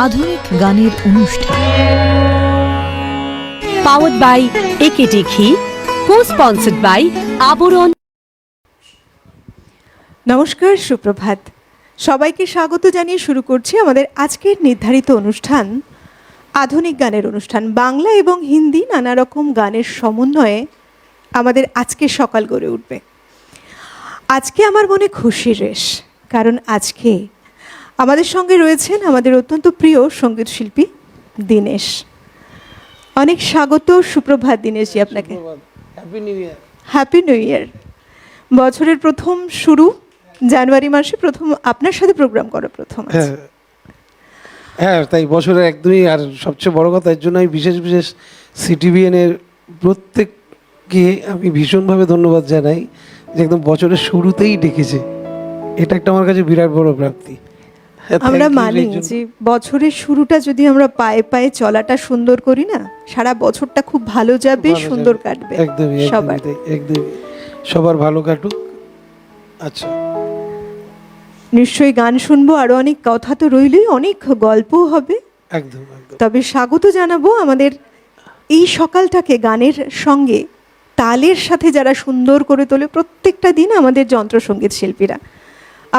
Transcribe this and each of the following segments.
আধুনিক গানের অনুষ্ঠান। পাওয়ার্ড বাই একেডি ঘি, কো-স্পন্সর্ড বাই আবরণ। নমস্কার, সুপ্রভাত। সবাইকে স্বাগত জানিয়ে শুরু করছি আমাদের আজকের নির্ধারিত অনুষ্ঠান, আধুনিক গানের অনুষ্ঠান। বাংলা এবং হিন্দি নানা রকম গানের সমন্বয়ে আমাদের আজকের সকাল গড়ে উঠবে। আজকে আমার মনে খুশির রেশ, কারণ আজকে আমাদের সঙ্গে রয়েছেন আমাদের অত্যন্ত প্রিয় সঙ্গীত শিল্পী দীনেশ। অনেক স্বাগত, সুপ্রভাত দীনেশজি আপনাকে। Happy new year. Happy new year. বছরের প্রথম শুরু, জানুয়ারি মাসে প্রথম আপনার সাথে প্রোগ্রাম করা প্রথম। হ্যাঁ, তাই বছরের একদমই। আর সবচেয়ে বড় কথা, এর জন্য আমি বিশেষ সিটিভিএন এর প্রত্যেককে আমি ভীষণভাবে ধন্যবাদ জানাই যে একদম বছরের শুরুতেই ডেকেছে। এটা একটা আমার কাছে বিরাট বড় প্রাপ্তি। আমরা মানি যে বছরের শুরুটা যদি আমরা পায়ে পায়ে চলাটা সুন্দর করি না, সারা বছরটা খুব ভালো যাবে, সুন্দর কাটবে। একদমই সবার ভালো কাটুক। আচ্ছা, নিশ্চয়ই গান শুনবো, আরো অনেক কথা তো রইলই, অনেক গল্পও হবে। একদম। তবে স্বাগত জানাবো আমাদের এই সকালটাকে গানের সঙ্গে তালের সাথে যারা সুন্দর করে তোলে প্রত্যেকটা দিন, আমাদের যন্ত্রসঙ্গীত শিল্পীরা।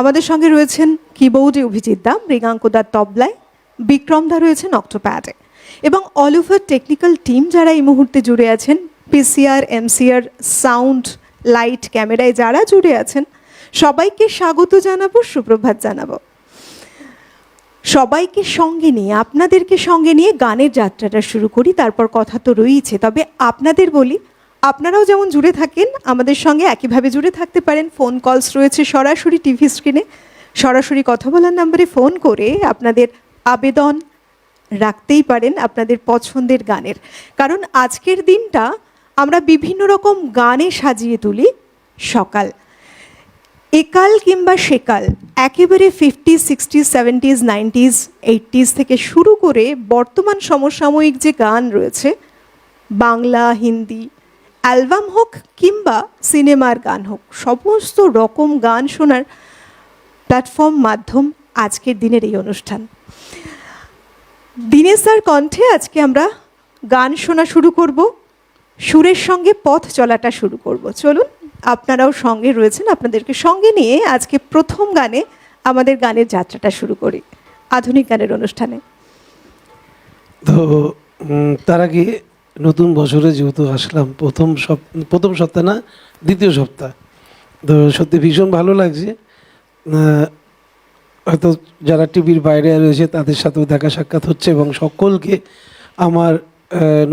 আমাদের সঙ্গে রয়েছেন কিবোর্ডে অভিজিৎ দা, মৃগাঙ্ক দা তবলায়, বিক্রম দা রয়েছেন অক্টোপ্যাডে, এবং অল ওভার টেকনিক্যাল টিম যারা এই মুহূর্তে জুড়ে আছেন, পিসিআর, এমসিআর, সাউন্ড, লাইট, ক্যামেরায় যারা জুড়ে আছেন, সবাইকে স্বাগত জানাবো, সুপ্রভাত জানাবো। সবাইকে সঙ্গে নিয়ে, আপনাদেরকে সঙ্গে নিয়ে গানের যাত্রাটা শুরু করি। তারপর কথা তো রয়েছে, তবে আপনাদের বলি, আপনারাও যেমন জুড়ে থাকেন আমাদের সঙ্গে, একইভাবে জুড়ে থাকতে পারেন। ফোন কলস রয়েছে সরাসরি টিভি স্ক্রিনে, সরাসরি কথা বলার নাম্বারে ফোন করে আপনাদের আবেদন রাখতেই পারেন আপনাদের পছন্দের গানের। কারণ আজকের দিনটা আমরা বিভিন্ন রকম গানে সাজিয়ে তুলি। সকাল একাল কিংবা সেকাল, একেবারে 50s, 60s, 70s, 90s, 80s থেকে শুরু করে বর্তমান সমসাময়িক যে গান রয়েছে, বাংলা, হিন্দি, অ্যালবাম হোক কিংবা সিনেমার গান হোক, সমস্ত রকম গান শোনার প্ল্যাটফর্ম, মাধ্যম আজকের দিনের এই অনুষ্ঠান। দীনেশ দার কণ্ঠে আজকে আমরা গান শোনা শুরু করব, সুরের সঙ্গে পথ চলাটা শুরু করব। চলুন, আপনারাও সঙ্গে রয়েছেন, আপনাদেরকে সঙ্গে নিয়ে আজকে প্রথম গানে আমাদের গানের যাত্রাটা শুরু করি আধুনিক গানের অনুষ্ঠানে। তো তার আগে নতুন বছরে যেহেতু আসলাম, প্রথম সপ্তাহ না, দ্বিতীয় সপ্তাহ, তো সত্যি ভীষণ ভালো লাগছে। হয়তো যারা টিভির বাইরে রয়েছে তাদের সাথেও দেখা সাক্ষাৎ হচ্ছে, এবং সকলকে আমার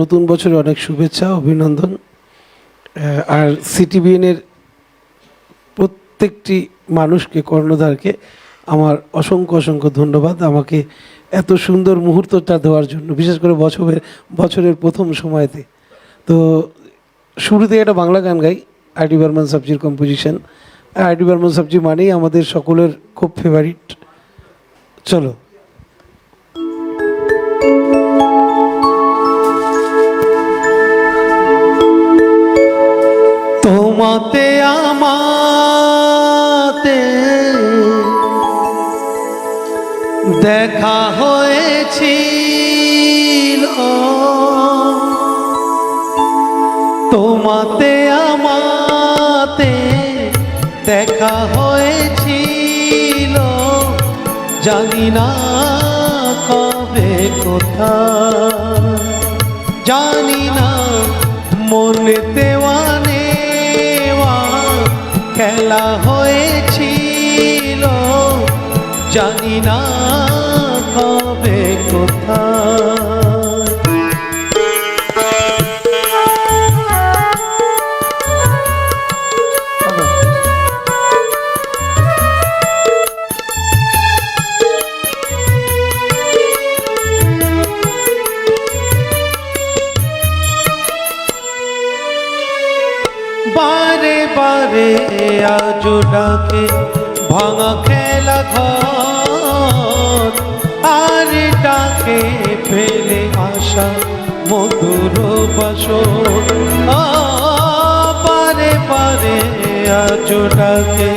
নতুন বছরে অনেক শুভেচ্ছা, অভিনন্দন। আর সিটিভিএনের প্রত্যেকটি মানুষকে, কর্ণধারকে আমার অসংখ্য ধন্যবাদ আমাকে এত সুন্দর মুহূর্তটা দেওয়ার জন্য, বিশেষ করে বছরের প্রথম সময়তে। তো শুরুতে একটা বাংলা গান গাই, আই ডি বর্মন সাবজির কম্পোজিশন। আই ডি বর্মন সাবজি মানেই আমাদের সকলের খুব ফেভারিট। চলো। তোমাতে আমাতে দেখা হয়েছিল, তোমাতে আমাতে দেখা হয়েছিল, জানি না কবে কোথায়, জানি না মনে দেওয়া খেলা হয়েছিল, জানি না কবে কোথায়। বারে বারে আজ ডাকে ভাঙা খেলা ঘর, আর ডাকে ফেলে আসা মধুর বাসর। বারে বারে আজ ডাকে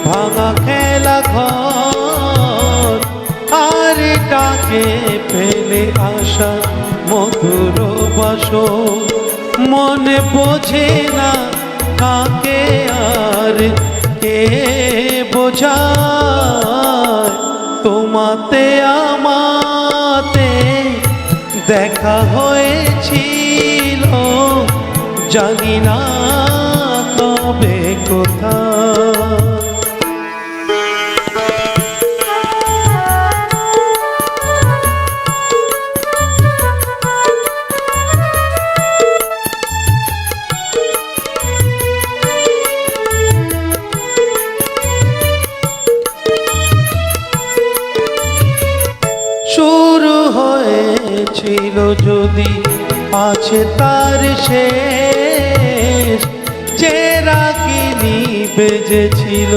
ভাঙা খেলা ঘর, আর ডাকে আগে ফেলে আসা মধুর বাসর, মনে বোঝে না কাকে আর কে বোঝায়। তোমাতে আমাতে দেখা হয়েছিল, জানি না তবে কোথায়। শুরু হয়েছিল যদি আছে তার শেষ, যে রাগিনী বেজেছিল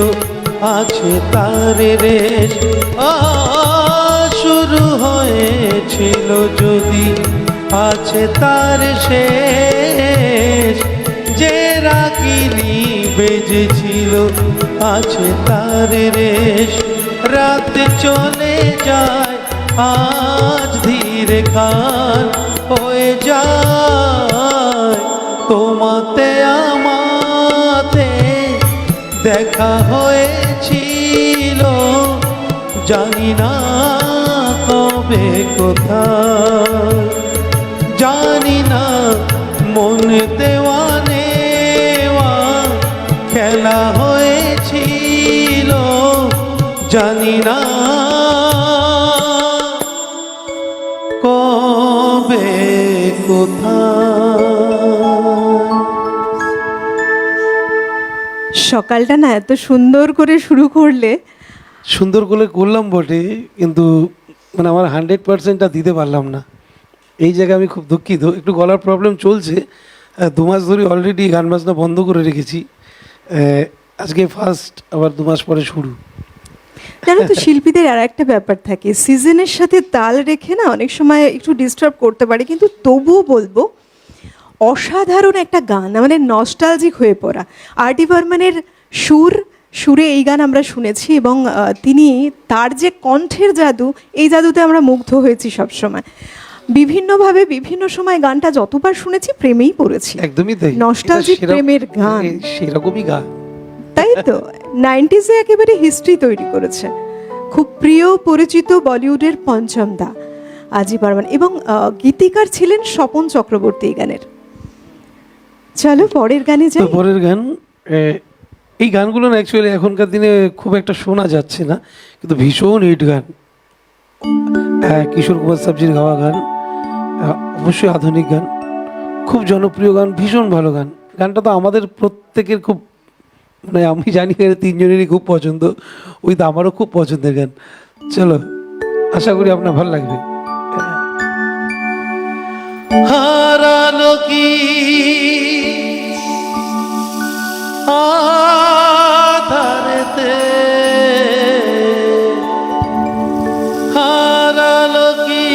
আছে তার রেশ। শুরু হয়েছিল যদি আছে তার শেষ, যে রাগিনী বেজেছিল আছে তার রেশ। রাত চলে যায় আজ ধীরে কাল হয়ে যায়, তোমাতে আমাতে দেখা হয়েছিল, জানি না কবে কোথায়। জানি না মন দেওয়া নেওয়া খেলা হয়েছিল, জানি না কবে কোথায়। সকালটা না এত সুন্দর করে শুরু করলে। সুন্দর করে করলাম বটে, কিন্তু মানে আমার 100%টা দিতে পারলাম না। এই জায়গায় আমি খুব দুঃখিত, একটু গলার প্রবলেম চলছে। 2 মাস ধরে অলরেডি গান বাজনা বন্ধ করে রেখেছি, আজকে ফার্স্ট, আবার 2 মাস পরে শুরু। জানো তো শিল্পীদের আর একটা ব্যাপার থাকে, সিজনের সাথে তাল রেখে না অনেক সময় একটু ডিস্টার্ব করতে পারে, কিন্তু তবুও বলবো অসাধারণ একটা গান, আমাদের নস্টালজিক হয়ে পড়া। আর.ডি. বর্মনের সুরে এই গান আমরা শুনেছি, এবং তিনি তার যে কণ্ঠের জাদু, এই জাদুতে আমরা মুগ্ধ হয়েছি সবসময়। বিভিন্নভাবে বিভিন্ন সময় গানটা যতবার শুনেছি প্রেমেই পড়েছি। একদমই তাই, নস্টালজিক প্রেমের গান, সেরকমই গান, তাই তো 90s একেবারে হিস্ট্রি তৈরি করেছে। খুব প্রিয় পরিচিত বলিউডের পঞ্চম দা আর.ডি. বর্মন, এবং গীতিকার ছিলেন স্বপন চক্রবর্তী এই গানের। চলো পরের গানে যাই। পরের গান, এই গানগুলো না অ্যাকচুয়ালি এখনকার দিনে খুব একটা শোনা যাচ্ছে না, কিন্তু ভীষণ হিট গান। কিশোর কুমার সাবজির গাওয়া গান, অবশ্যই আধুনিক গান, খুব জনপ্রিয় গান, ভীষণ ভালো গান। গানটা তো আমাদের প্রত্যেকের খুব, মানে আমি জানি তিনজনেরই খুব পছন্দ, ওই তো আমারও খুব পছন্দের গান। চলো, আশা করি আপনার ভালো লাগবে। হারালো কি আধারেতে, হারালো কি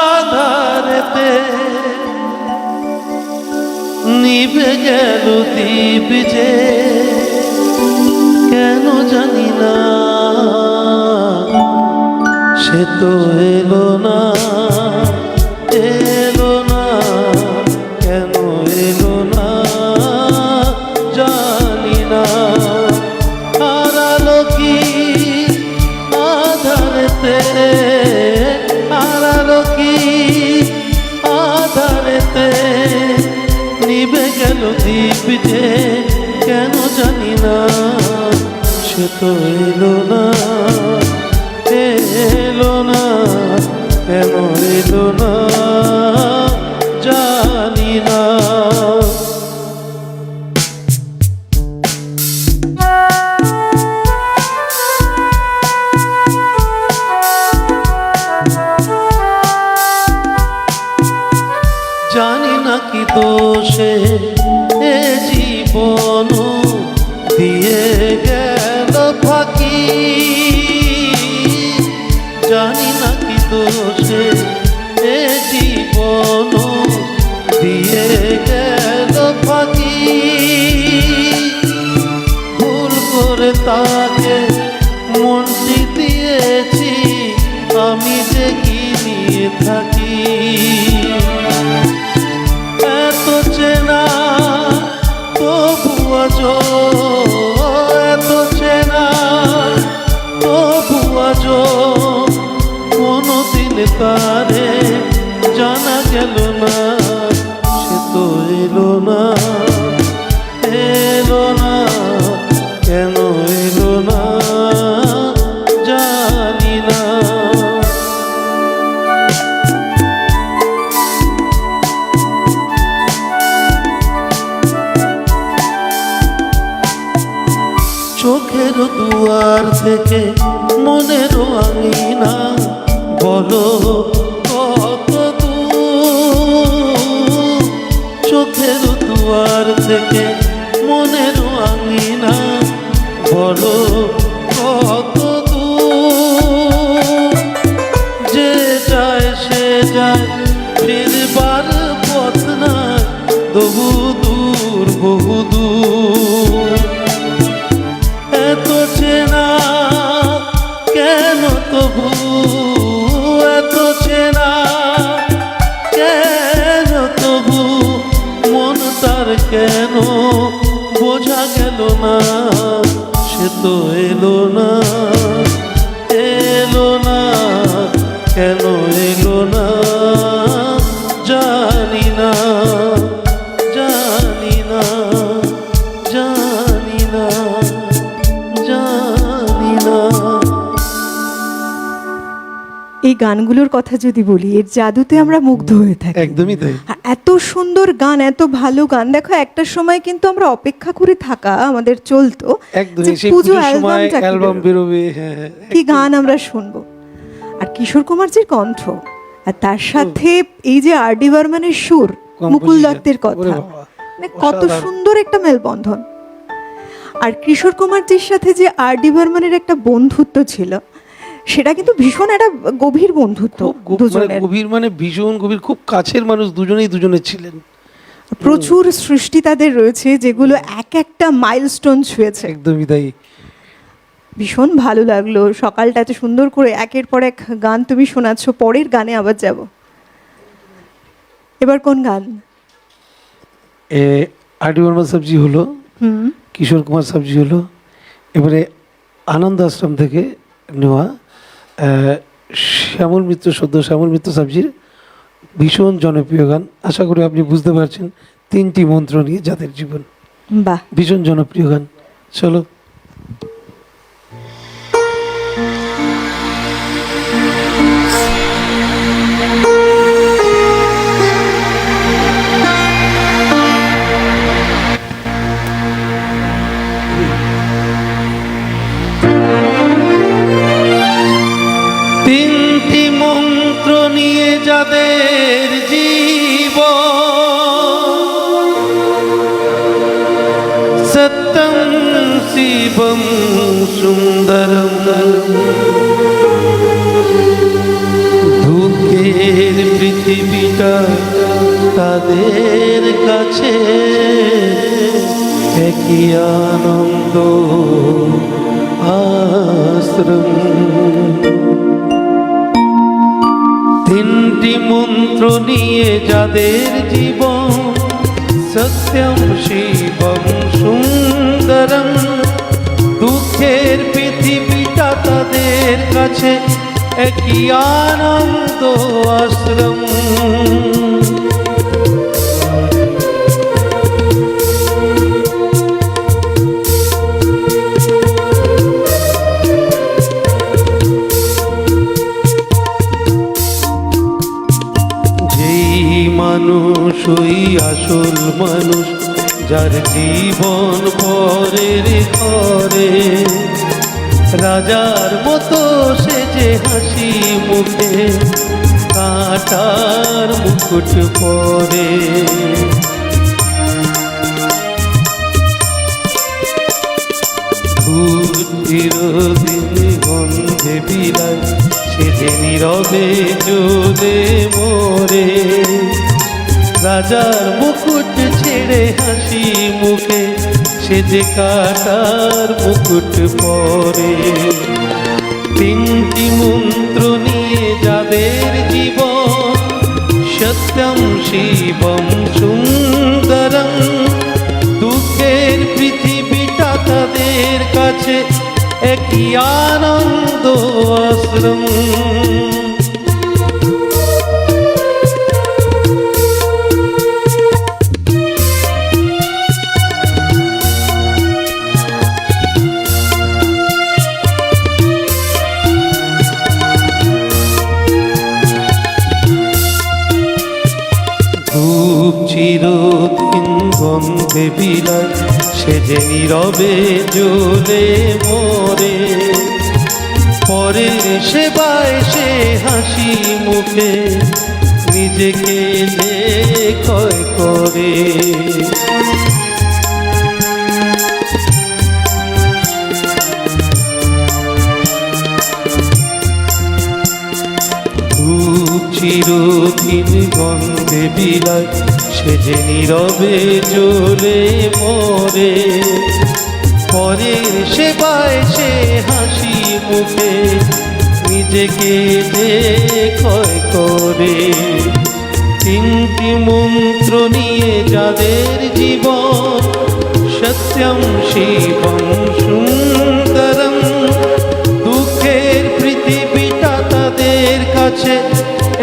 আধারেতে, নিভে গেল দীপ যে কেন জানি না, সে তো এলো না, এলো না, কেন এলো না জানি না। হারালো কি আধারেতে, হারালো কি আধারেতে, নিভে গেল দীপ যে কেন জানি না, সে তো এলো না, এলো না, কেন এলো না জানি না। জানি না কি দোষে এ জীবন দিয়ে গেল ফাঁকি, জানি না কি দোষে এ জীবন দিয়ে গেল ফাঁকি, ভুল করে তাকে মনটি দিয়েছি আমি যে কি নিয়ে থাকি। এত চেনা তবু আজ, এত চেনা তবু আজ কোনদিন তারে জানা গেল না। সে তো এলো না, এলো না, কেন এলো না জানি না। চোখের দুয়ার থেকে মনের আঙিনা বলো কত দূর। চোখের দুয়ার থেকে মনের আঙিনা বলো কত দূর। যে যায় সে যায় ফিরবার পথ নাই, বহু দূর বহু দূর। এত চেনা কেন তবু, এত চেনা কেন তবু মন তার কেন বোঝা গেল না। সে তো এলো না, এলো না, কেন এলো না জানি না, জানি না, জানি না, জানি না। এই গানগুলোর কথা যদি বলি, এর জাদুতে আমরা মুগ্ধ হয়ে থাকি। একদমই তাই। এত সুন্দর গান, এত ভালো গান। দেখো একটা সময় কিন্তু আমরা অপেক্ষা করে থাকা আমাদের চলতো একদমই, যে সেই পুজো পুজোর সময় অ্যালবামটা কি অ্যালবাম বেরোবে। হ্যাঁ, কি গান আমরা শুনবো। আর কিশোর কুমারজির কণ্ঠ, আর তার সাথে এই যে আর ডি বর্মনের সুর, মুকুল দত্তের কথা, মানে কত সুন্দর একটা মেলবন্ধন। আর কিশোর কুমারজির সাথে যে আর ডি বর্মনের একটা বন্ধুত্ব ছিল, সেটা কিন্তু ভীষণ একটা গভীর বন্ধুত্ব দুজনের। গভীর মানে ভীষণ গভীর, খুব কাছের মানুষ দুজনেই দুজনের ছিলেন। প্রচুর সৃষ্টি তাদের রয়েছে যেগুলো এক একটা মাইলস্টোন ছুঁয়েছে। একদমই তাই। ভীষণ ভালো লাগলো। সকালটা এত সুন্দর করে একের পর এক গান তুমি শোনাচ্ছ। পরের গানে আবার যাব। এবার কোন গান? আর ডি বর্মন সাবজি হলো, কিশোর কুমার সাবজি হলো। এবারে আনন্দ আশ্রম থেকে নেওয়া শ্যামল মিত্র, সদ্য শ্যামল মিত্র সাবজির ভীষণ জনপ্রিয় গান। আশা করি আপনি বুঝতে পারছেন, 3টি মন্ত্র নিয়ে যাদের জীবন। বাহ, ভীষণ জনপ্রিয় গান। চলো। যাদের জীবন সত্যম শিবম সুন্দরম, দুঃখের পৃথিবীটা তাদের কাছে একই আনন্দ আশ্রম। 3টি মন্ত্র নিয়ে যাদের জীবন সত্যম শিবম সুন্দরম, দুঃখের পৃথিবীটা তাদের কাছে একই আনন্দ আশ্রম। মানুষ ওই আসল মানুষ, যার জীবন পরের ঘরে রাজার মতো সে যে হাসি মুখে কাঁটার মুকুট পরে। চিরদিন গন্ধে বিলায় সে যে নীরবে জ্বলে মরে, রাজার মুকুট ছেড়ে হাসি মুখে সে যে কাটার মুকুট পরে। তিনটি মন্ত্র নিয়ে যাদের জীবন, সত্যম শিবম সুন্দরম, দুঃখের পৃথিবীটা তাদের কাছে একই আনন্দ আশ্রম। ধূপ চিরদিন গন্ধে বিলায়, সে যে নীরবে জ্বলে মরে। পরের সেবায় সে হাসি মুখে নিজেকে যে ক্ষয় করে। ধূপ চিরদিন গন্ধে বিলায়, সে যে নীরবে জ্বলে মরে। পরের সেবায় সে হাসি মুখে নিজেকে যে ক্ষয় করে। তিনটি মন্ত্র নিয়ে যাদের জীবন, সত্যম শিবম সুন্দরম, দুঃখের পৃথিবীটা তাদের কাছে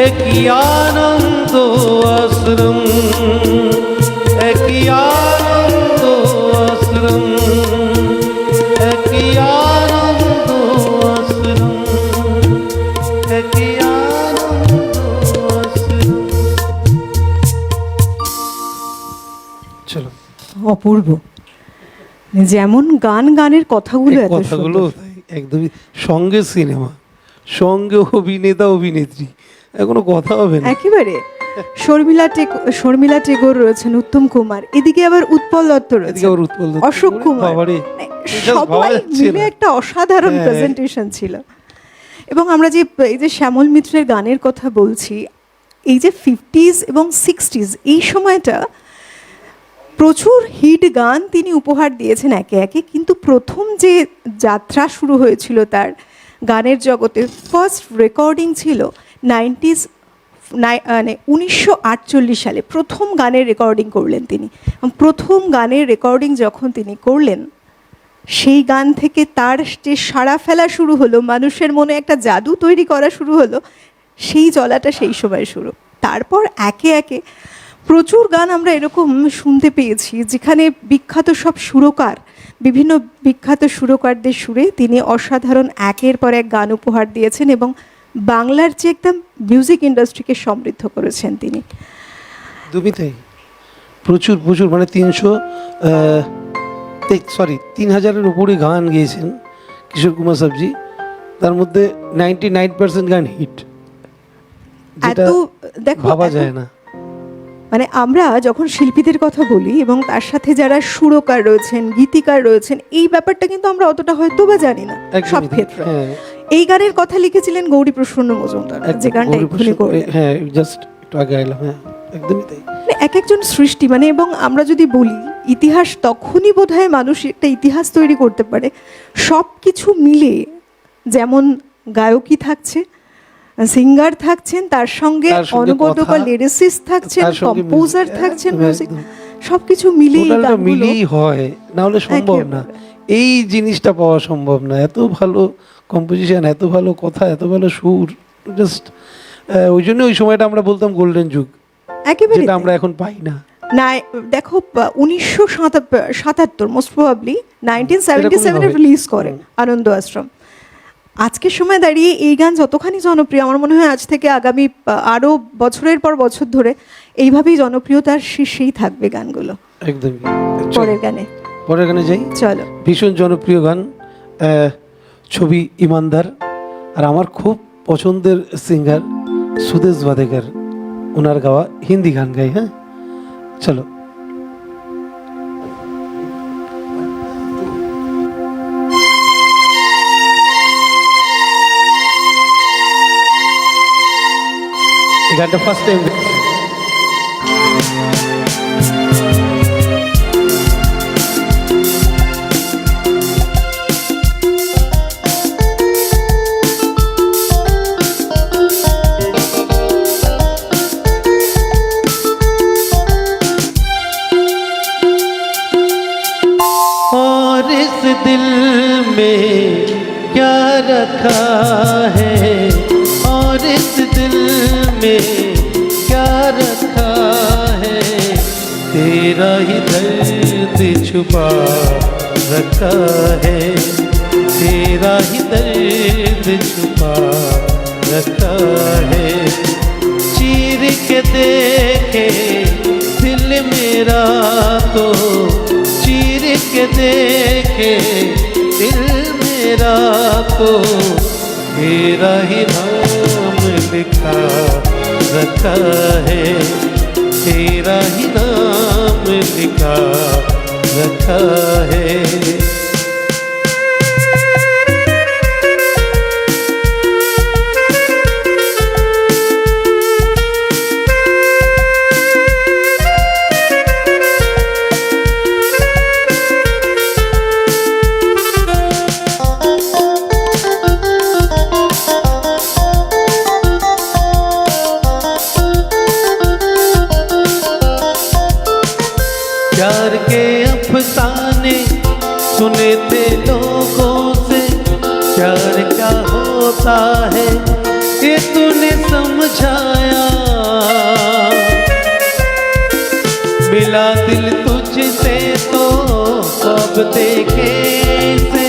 একই আনন্দ আশ্রম, একই আনন্দ আশ্রম, একই আনন্দ আশ্রম, একই আনন্দ আশ্রম। চলো, অপূর্ব। যেমন গান, গানের কথাগুলো এই এত কথাগুলো সুন্দর। তাই একদমই সঙ্গে সিনেমা, সঙ্গে অভিনেতা অভিনেত্রী, এখনো কথা হবে না। একেবারে শর্মিলা টেগোর রয়েছেন, উত্তম কুমার, এদিকে আবার উৎপল দত্ত এদিকে রয়েছেন, আবার উৎপল দত্ত, অশোক কুমার, বাবারে, এটা ভাবা সবাই যাচ্ছে মিলে না। একটা অসাধারণ হ্যাঁ। প্রেজেন্টেশন ছিল। এবং আমরা যে এই যে শ্যামল মিত্রের গানের কথা বলছি, এই যে 50s এবং 60s, এই সময়টা প্রচুর হিট গান তিনি উপহার দিয়েছেন একে একে। কিন্তু প্রথম যে যাত্রা শুরু হয়েছিল তার গানের জগতে, ফার্স্ট রেকর্ডিং ছিল 1948 সালে প্রথম গানের রেকর্ডিং করলেন তিনি। এবং প্রথম গানের রেকর্ডিং যখন তিনি করলেন, সেই গান থেকে তার যে সাড়া ফেলা শুরু হলো, মানুষের মনে একটা জাদু তৈরি করা শুরু হলো, সেই চলাটা সেই সময় শুরু। তারপর একে একে প্রচুর গান আমরা এরকম শুনতে পেয়েছি, যেখানে বিখ্যাত সব সুরকার, বিভিন্ন বিখ্যাত সুরকারদের সুরে তিনি অসাধারণ একের পর এক গান উপহার দিয়েছেন এবং বাংলার যে একদম মিউজিক ইন্ডাস্ট্রিকে সমৃদ্ধ করেছেন তিনি। একদমই তাই, প্রচুর প্রচুর, মানে 3000-এর উপরে গান গেয়েছেন কিশোর কুমার সাবজি। তার মধ্যে 99% গান হিট, যেটা দেখো, ভাবা যায় না। মানে আমরা যখন শিল্পীদের কথা বলি এবং তার সাথে যারা সুরকার রয়েছেন, গীতিকার রয়েছেন, এই ব্যাপারটা কিন্তু আমরা অতটা হয়তো বা জানি না সব একদমই তাই, ক্ষেত্রে। হ্যাঁ। এই গানের কথা লিখেছিলেন গৌরী প্রসন্ন মজুমদার, যে গানটা এক্ষুনি করলেন। হ্যাঁ, জাস্ট একটু আগে এলাম। হ্যাঁ, একদমই তাই। মানে এক একজন সৃষ্টি, মানে, এবং আমরা যদি বলি ইতিহাস, তখনই বোধহয় মানুষ একটা ইতিহাস তৈরি করতে পারে সব কিছু মিলে। যেমন গায়কী থাকছে, সিঙ্গার থাকছেন, তার সঙ্গে অনুবাদক লিরিসিস্ট থাকছেন, কম্পোজার থাকছেন, মিউজিক, সবকিছু মিলিয়ে টোটালটা মিলিয়েই হয়, না হলে সম্ভব না। এই জিনিসটা পাওয়া সম্ভব না। এত ভালো কম্পোজিশন, এত ভালো কথা, এত ভালো সুর, জাস্ট ওই জন্য ওই সময়টা আমরা বলতাম গোল্ডেন যুগ, একেবারে যেটা আমরা এখন পাই না। না, দেখো 1977 মোস্ট প্রবাবলি 1977 রিলিজ করেন আনন্দ আশ্রম। আজকের সময় দাঁড়িয়ে এই গান যতখানি জনপ্রিয়, আমার মনে হয় আজ থেকে আগামী আরও বছরের পর বছর ধরে এইভাবেই জনপ্রিয়তার শীর্ষেই থাকবে গানগুলো। একদমই। পরের গানে যাই, চলো। ভীষণ জনপ্রিয় গান, ছবি ইমানদার, আর আমার খুব পছন্দের সিঙ্গার সুদেশ ওয়াদেকার, ওনার গাওয়া হিন্দি গান গাই। হ্যাঁ, চলো। এই গানটা ফার্স্ট টাইম দেখছি। दिल में क्या रखा है, और इस दिल में क्या रखा है, तेरा ही दर्द छुपा रखा है, तेरा ही दर्द छुपा रखा है। चीर के देखे दिल मेरा तो, चीर के देखे दिल मेरा तो, तेरा ही नाम लिखा रखा है, तेरा ही नाम लिखा रखा है। प्यार के अफसाने सुने थे लोगों से, प्यार क्या होता है ये तूने समझाया। मिला दिल तुझसे तो कब देखे से,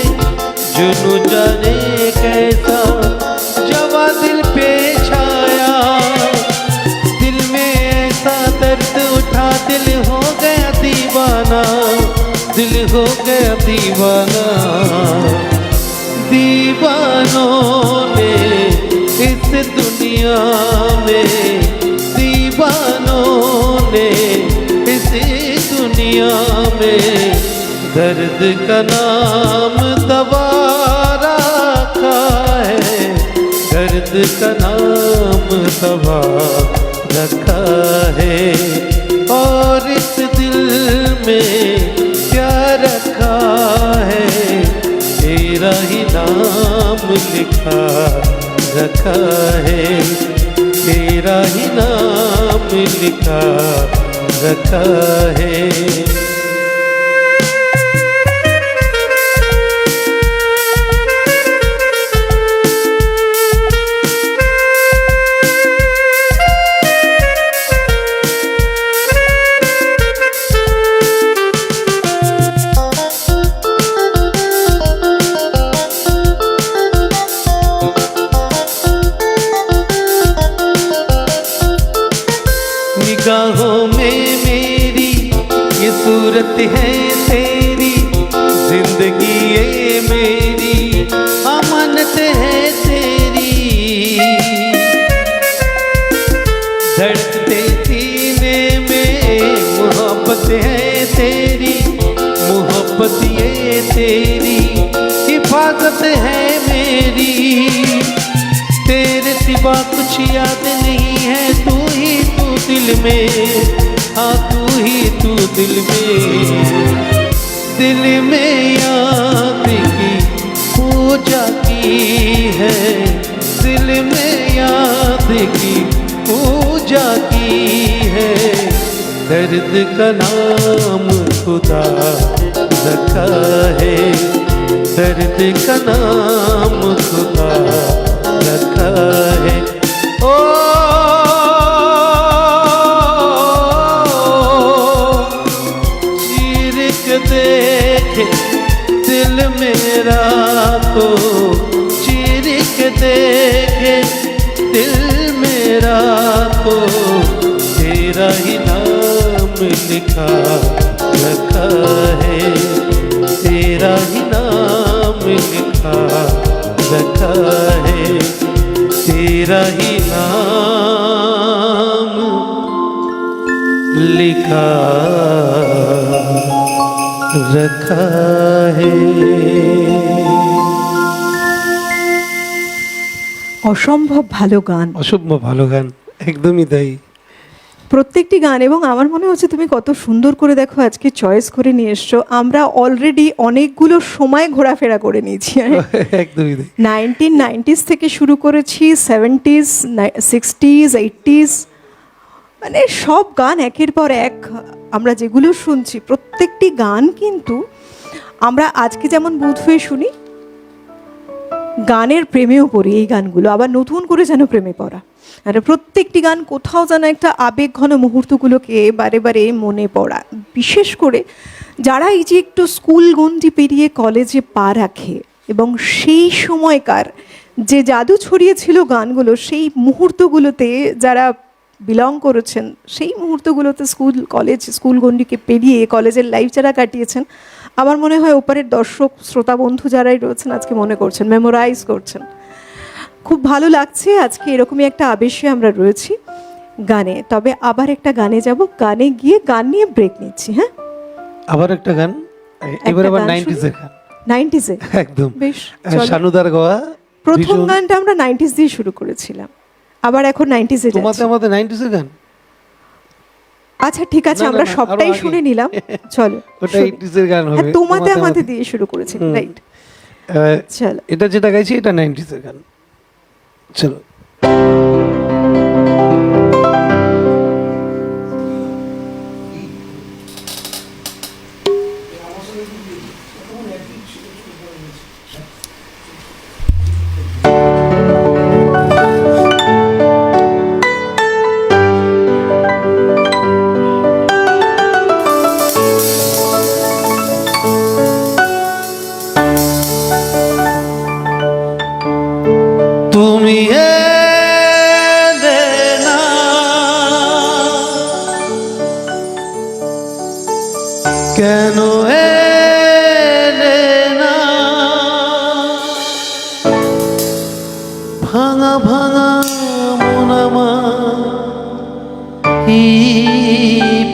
जुनू जाने कैसा जवा दिल पे छाया। दिल में ऐसा दर्द उठा, दिल हो गया दीवाना, दिल हो गया दीवाना। दीवानों ने इस दुनिया में, दीवानों ने इस दुनिया में दर्द का नाम दवा रखा है, दर्द का नाम दवा रखा है। और इस दिल में क्या रखा है, तेरा ही नाम लिखा रखा है, तेरा ही नाम लिखा रखा है। निगाहों में मेरी ये सूरत है तेरी, जिंदगी ये मेरी अमानत है तेरी। धड़कते सीने में मोहब्बत है तेरी, मोहब्बत ये तेरी हिफाजत है मेरी। तेरे सिवा कुछ याद नहीं है, तू ही तू दिल में, हाँ तू ही तू दिल में। दिल में याद की पूजा की है, दिल में याद की पूजा की है। दर्द का नाम खुदा रखा है, दर्द का नाम खुदा रखा है। ओ चीर के देखे दिल मेरा तो, चीर के देखे दिल मेरा तो, तेरा ही नाम लिखा रखा है, तेरा ही नाम लिखा रखा है, तेरा ही नाम लिखा रखा है। অসম্ভব ভালো গান, অসম্ভব ভালো গান, একদমই তাই। প্রত্যেকটি গান। এবং আমার মনে হচ্ছে তুমি কত সুন্দর করে দেখো আজকে চয়েস করে নিয়ে এসছো। আমরা অলরেডি অনেকগুলো সময় ঘোরাফেরা করে নিয়েছি। একদমই তাই। 1990s থেকে শুরু করেছি, 70s, 60s, 80s, মানে সব গান একের পর এক আমরা যেগুলো শুনছি প্রত্যেকটি গান কিন্তু আমরা আজকে যেমন বুধ হয়ে শুনি, গানের প্রেমেও পড়ি এই গানগুলো, আবার নতুন করে যেন প্রেমে পড়া। আর প্রত্যেকটি গান কোথাও যেন একটা আবেগ ঘন মুহূর্তগুলোকে বারে বারে মনে পড়া। বিশেষ করে যারা এই যে একটু স্কুল গণ্ডি পেরিয়ে কলেজে পা রাখে এবং সেই সময়কার যে জাদু ছড়িয়েছিল গানগুলো, সেই মুহূর্তগুলোতে যারা বিলং করেছেন, সেই মুহূর্তগুলোতে স্কুল গণ্ডিকে পেরিয়ে কলেজের লাইফ যারা কাটিয়েছেন, আমার মনে হয় ওপারের দর্শক শ্রোতা বন্ধু যারাই রয়েছেন আজকে মনে করছেন, মেমোরাইজ করছেন। খুব ভালো লাগছে আজকে এরকমই একটা আবেশে আমরা রয়েছি গানে। তবে আবার একটা গানে যাব, গানে গিয়ে গান নিয়ে ব্রেক নিচ্ছি। হ্যাঁ, আবার একটা গান, এবারে আবার 90s এর গান। 90s এ একদম বেশ, চলো। শানুদার গাওয়া প্রথম গানটা আমরা 90s দিয়ে শুরু করেছিলাম, আবার এখন 90s এ তোমাতে যাচ্ছি। আমাদের 90s এর গান। আচ্ছা ঠিক আছে, না, না, আমরা না, সবটাই আরো আগে। শুনে নিলাম, চলো। ওটা 80s এর গান হবে। হ্যাঁ, তোমাতে আমাদের দিয়ে শুরু করেছি, রাইট। চলো, এটা যেটা গাইছি এটা 90s এর গান। চলো। তুমি এলে না, কেন এলে না, ভাঙা ভাঙা মন আমার কি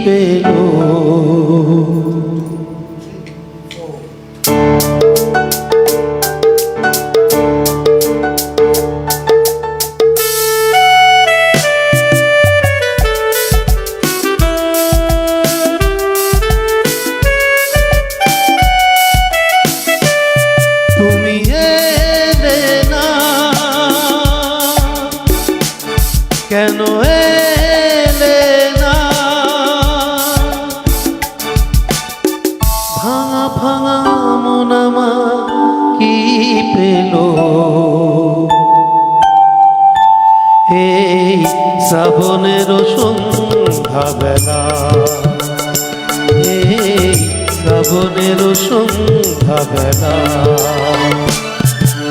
পেলো। তুমি এলে না, কেন এলে না, ভাঙা ভাঙা মন আমার কি পেলো। এই শ্রাবণের সন্ধ্যা বেলা, এই শ্রাবণের সন্ধ্যা বেলা,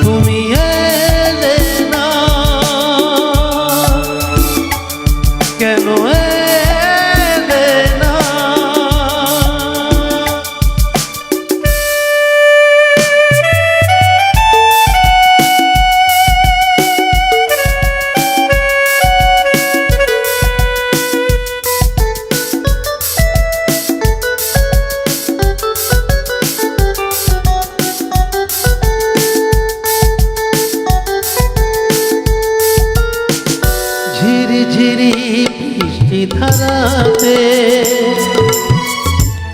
তুমি এলে না, কেন এলে না। ঝিরি ঝিরি বৃষ্টি ধারাতে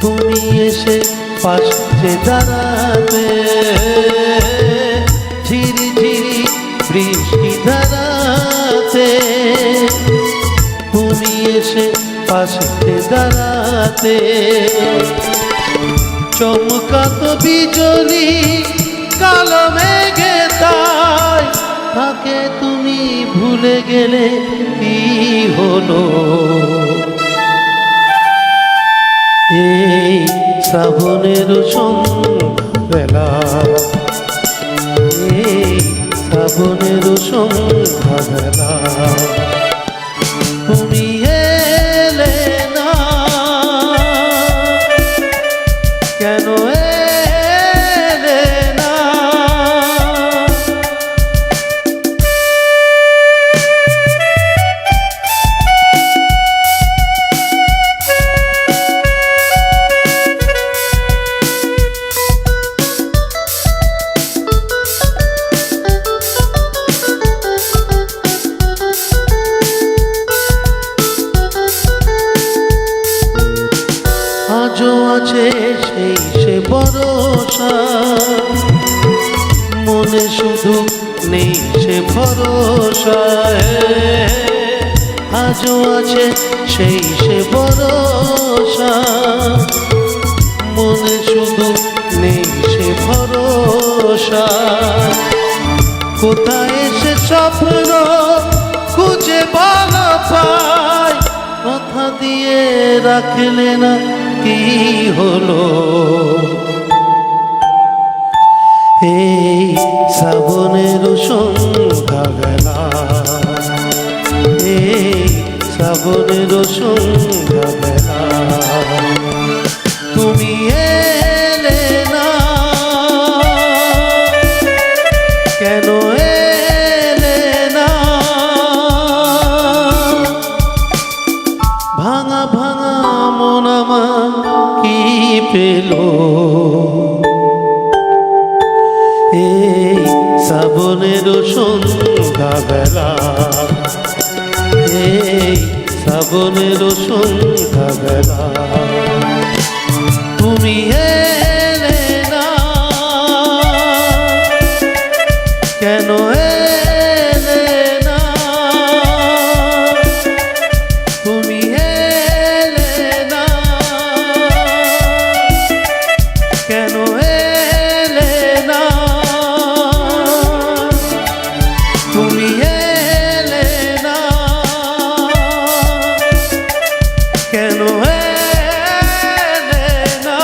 তুমি এসে পাশে দাঁড়াতে। ঝিরি ঝিরি বৃষ্টি ধারাতে তুমি এসে পাশে দাঁড়াতে। চমকাতো বিজলি কালো মেঘে তাই তাকে তুমি ভুলে গেলে কি হলো। এই শ্রাবণের সন্ধ্যা বেলা, এই শ্রাবণের সন্ধ্যা বেলা, তুমি এলে না, কেন এলে না। আজও আছে সেই সে ভরসা, মনে শুধু নেই সে ভরসা। আজও আছে সেই সে ভরসা, মনে শুধু নেই ভরসা। কোথায় সে স্বপ্ন খুঁজে বলা পায়, কথা দিয়ে রাখলে না কি হলো। এই শ্রাবণের সন্ধ্যাবেলা, এই শ্রাবণের সন্ধ্যাবেলা, তুমি এলে না, কেন এলে না। ভাঙা ভাঙা মন আমার কি পেল, এই শ্রাবণের সন্ধ্যাবেলা, এই শ্রাবণের সন্ধ্যাবেলা, তুমি এলে না, কেন এলে না। তুমি এলে না, কেন এলে না। তুমি এলে না, কেন এলে না।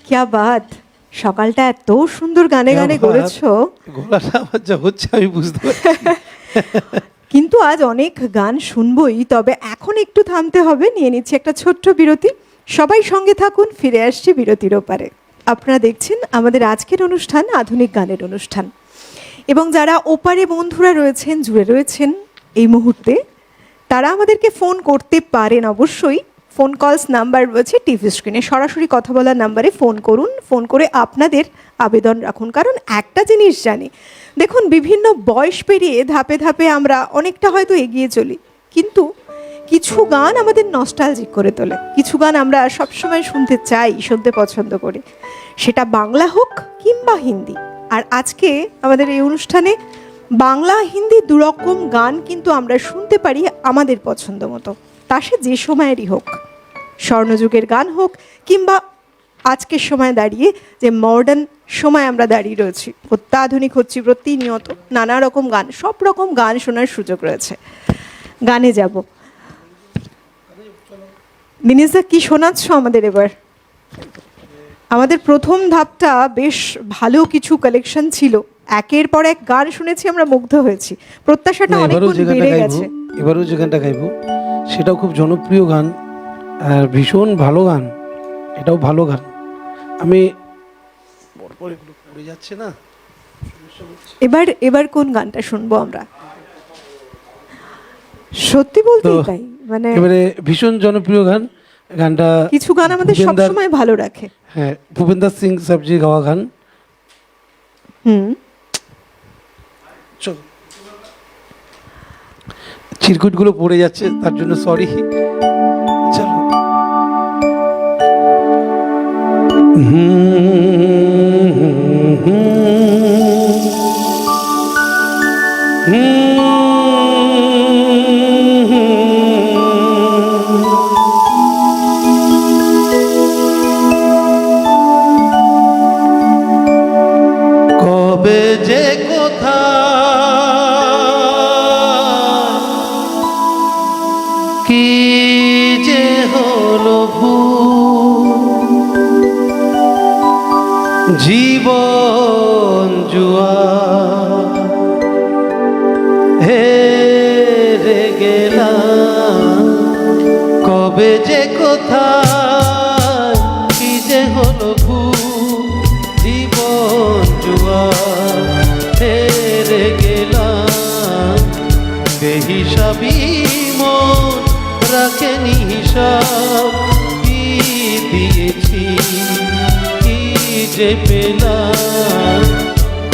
क्या बात, সকালটা এত সুন্দর গানে গানে গড়েছো। গলাটা আমার যা হচ্ছে আমি বুঝতে পারছি। কিন্তু আজ অনেক গান শুনবই, তবে এখন একটু থামতে হবে, নিয়ে নিচ্ছি একটা ছোট্ট বিরতি। সবাই সঙ্গে থাকুন, ফিরে আসছি বিরতির ওপারে। আপনারা দেখছেন আমাদের আজকের অনুষ্ঠান আধুনিক গানের অনুষ্ঠান, এবং যারা ওপারে বন্ধুরা রয়েছেন, জুড়ে রয়েছেন এই মুহূর্তে, তারা আমাদেরকে ফোন করতে পারেন অবশ্যই। ফোন কলস নাম্বার রয়েছে টিভি স্ক্রিনে, সরাসরি কথা বলার নাম্বারে ফোন করুন। ফোন করে আপনাদের আবেদন রাখুন, কারণ একটা জিনিস জানি, দেখুন বিভিন্ন বয়স পেরিয়ে ধাপে ধাপে আমরা অনেকটা হয়তো এগিয়ে চলি, কিন্তু কিছু গান আমাদের নস্টালজিক করে তোলে, কিছু গান আমরা সবসময় শুনতে চাই, শুনতে পছন্দ করি, সেটা বাংলা হোক কিংবা হিন্দি। আর আজকে আমাদের এই অনুষ্ঠানে বাংলা হিন্দি দুরকম গান কিন্তু আমরা শুনতে পারি আমাদের পছন্দ মতো, তা সে যে সময়েরই হোক, স্বর্ণযুগের গান হোক কিংবা আজকের সময় দাঁড়িয়ে যে মডার্ন সময় আমরা দাঁড়িয়ে রয়েছি, অত্যাধুনিক হচ্ছি প্রতিনিয়ত, নানা রকম গান, সব রকম গান শোনার সুযোগ রয়েছে। গানে যাব, দিনেশদা কি শোনাচ্ছ আমাদের এবার? আমাদের প্রথম ধাপটা বেশ ভালো কিছু কালেকশন ছিল, একের পর এক গান শুনেছি, আমরা মুগ্ধ হয়েছি, প্রত্যাশাটা অনেক বেড়ে গেছে। এবারও যে গানটা গাইবো সেটাও খুব জনপ্রিয় গান আর ভীষণ ভালো গান, এটাও ভালো গান। আমি পরপর এগুলো পড়ে যাচ্ছে না। এবার কোন গানটা শুনবো আমরা? সত্যি বলতে তো তাই, মানে এবারে ভীষণ জনপ্রিয় গান, গানটা কিছু গান আমাদের ভূপেন্দার- সবসময় ভালো রাখে। হ্যাঁ, ভূপেন্দার সিং সাবজি গাওয়া গান। চল, চিরকুটগুলো পড়ে যাচ্ছে তার জন্য সরি। চলো। কবে যে কোথা কি যে হলো জীবন জুয়া হেরে গেলাম। কবে যে কোথা কি যে হলো জীবন জুয়া হেরে গেলাম। বেহিসাবি মন রাখেনি হিসাব, কি দিয়েছি কি যে পেলাম।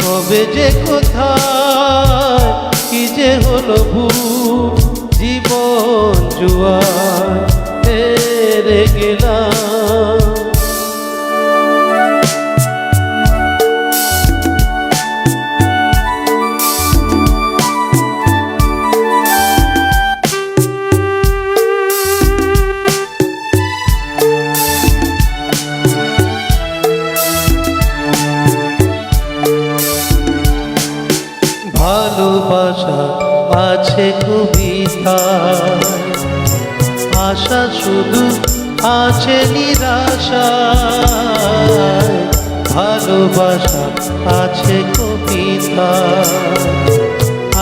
কবে যে কোথায় কি যে হলো জীবন জুয়া হেরে গেলাম। আছে কবিতা, আশা শুধু আছে নিরাশায়, ভালোবাসা আছে কবিতা,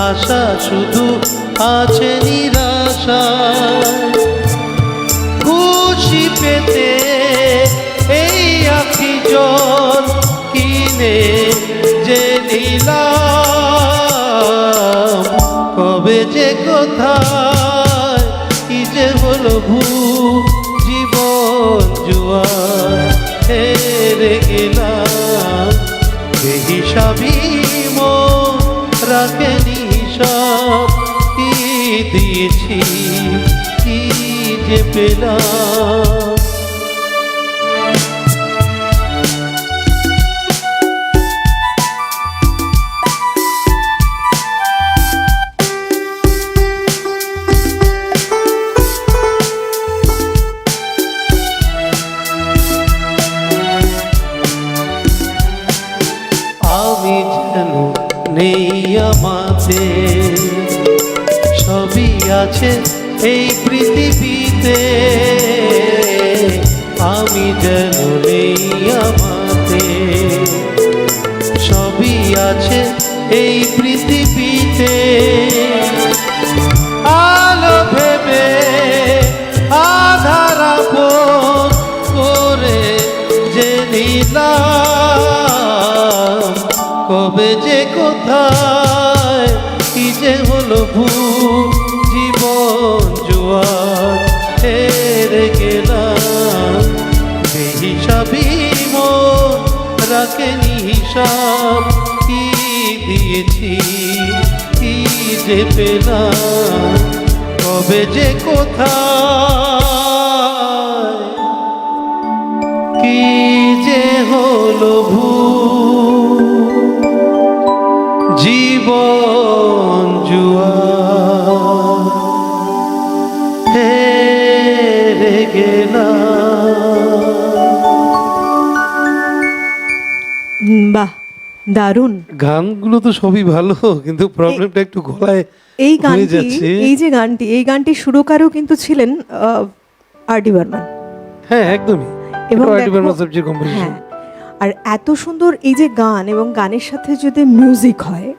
আশা শুধু আছে নিরাশায়। খুশি পেতে এই আখি জল কিনে যে নিলাম, কবে যে কোথায় কি যে হলো জীবন জুয়ার হেরে গেলাম। বেহিসাবি মন রাখেনি সব, কি দিয়েছি কি যে পেলাম। আমি যেন নেই আমাদের, সবই আছে এই পৃথিবীতে। আমি যেন নেই আমাদের, সবই আছে এই পৃথিবীতে। আলো ভেবে আধার আপন করে যে নিলাম, কবে যে কোথায় কি যে হলো জীবন জুয়ার হেরে গেলাম। বেহিসাবি মন রাখেনি হিসাব, কি দিয়েছি কি যে পেলাম, কবে যে কোথায় কি যে হলো জীবন জুয়া হেরে গেলাম। বাহ, দারুণ। গানগুলো তো সবই ভালো, কিন্তু প্রবলেমটা একটু গলায় এই হয়ে গানটি, যাচ্ছে। এই গানটির সুরকারও কিন্তু ছিলেন আর ডি বর্মন। হ্যাঁ, একদমই। এবং আর ডি দেখো- বর্মন সাহেবের কম্পোজিশন। হ্যাঁ, আর এত সুন্দর এই যে গান এবং গানের সাথে যদি মিউজিক হয়,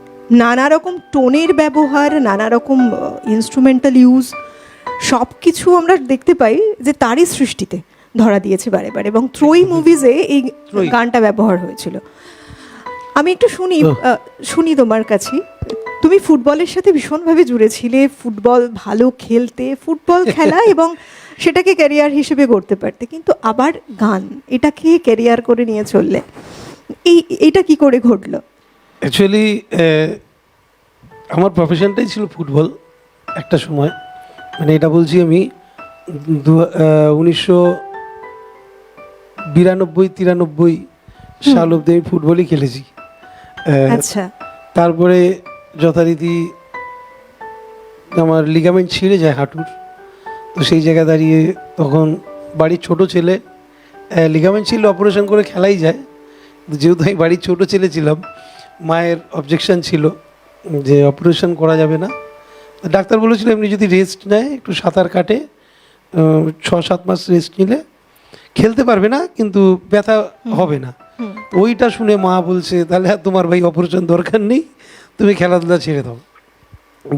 নানা রকম টোনের ব্যবহার, নানা রকম ইনস্ট্রুমেন্টাল ইউজ, সব কিছু আমরা দেখতে পাই যে তারই সৃষ্টিতে ধরা দিয়েছে বারে বারে, এবং ত্রয়ী মুভিজে এই ত্রয়ী। গানটা ব্যবহার হয়েছিল। আমি একটু শুনি তো- শুনি তোমার কাছে। তুমি ফুটবলের সাথে ভীষণভাবে জুড়ে ছিলে, ফুটবল ভালো খেলতে, ফুটবল খেলা এবং সেটাকে ক্যারিয়ার হিসেবে করতে পারতে, কিন্তু আবার গান এটাকে ক্যারিয়ার করে নিয়ে চললে, এইটা কি করে ঘটলো? অ্যাকচুয়ালি আমার প্রফেশনটাই ছিল ফুটবল একটা সময়। মানে এটা বলছি আমি 1992-93 সাল অব্দি আমি ফুটবলই খেলেছি। আচ্ছা, তারপরে যথারীতি আমার লিগামেন্ট ছিঁড়ে যায় হাঁটুর। তো সেই জায়গায় দাঁড়িয়ে তখন বাড়ির ছোট ছেলে, লিগামেন্ট ছিল, অপারেশন করে খেলাই যায়, যেহেতু আমি বাড়ির ছোট ছেলে ছিলাম, মায়ের অবজেকশন ছিল যে অপারেশন করা যাবে না। ডাক্তার বলেছিল এমনি যদি রেস্ট নেয়, একটু সাঁতার কাটে, 6-7 মাস রেস্ট নিলে খেলতে পারবে না, কিন্তু ব্যথা হবে না। ওইটা শুনে মা বলছে তাহলে আর তোমার ভাই অপারেশন দরকার নেই, তুমি খেলাধুলা ছেড়ে দাও।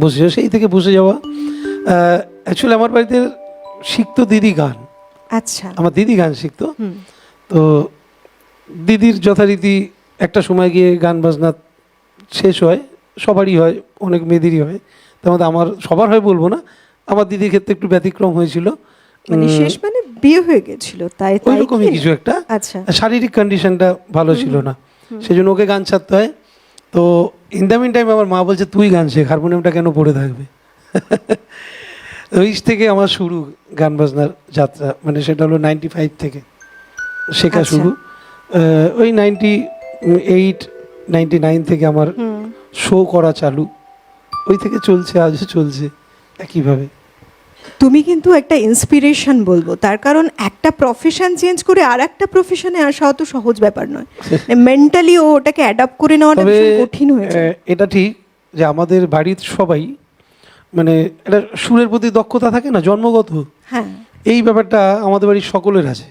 বসে সেই থেকে বসে যাওয়া। অ্যাকচুয়ালি আমার বাড়িতে শিখতো দিদি গান, আচ্ছা, আমার দিদি গান শিখতো। তো দিদির যথারীতি একটা সময় গিয়ে গান বাজনা শেষ হয়, সবারই হয়, অনেক মেয়েদেরই হয়। তার মধ্যে আমার সবার হয় বলবো না, আমার দিদির ক্ষেত্রে একটু ব্যতিক্রম হয়েছিল। মানে শেষ মানে বিয়ে হয়ে গেছিল, তাই তাই ওইরকমই কি? কিছু একটা। আচ্ছা, শারীরিক কন্ডিশনটা ভালো ছিল না, সেজন্য ওকে গান ছাড়তে হয়। তো ইন দ্য মিন টাইম আমার মা বলছে তুই গান শেখ, হারমোনিয়ামটা কেন পড়ে থাকবে। ওই থেকে আমার শুরু গান বাজনার যাত্রা, মানে সেটা হলো 95 থেকে শেখা আচ্ছা। শুরু। ওই 98-99 থেকে আমার শো করা চালু, ওই থেকে চলছে, আজও চলছে একইভাবে। তুমি কিন্তু একটা ইন্সপিরেশন বলবো, তার কারণ একটা প্রফেশন চেঞ্জ করে আর একটা প্রফেশনে আসা অত সহজ ব্যাপার নয়। মেন্টালি ওটাকে অ্যাডাপ্ট করে নেওয়াটা তবে ভীষণ কঠিন হয়েছে। এটা ঠিক যে আমাদের বাড়ির সবাই মানে একটা সুরের প্রতি দক্ষতা থাকে না জন্মগত, হ্যাঁ, এই ব্যাপারটা আমাদের বাড়ির সকলের আছে।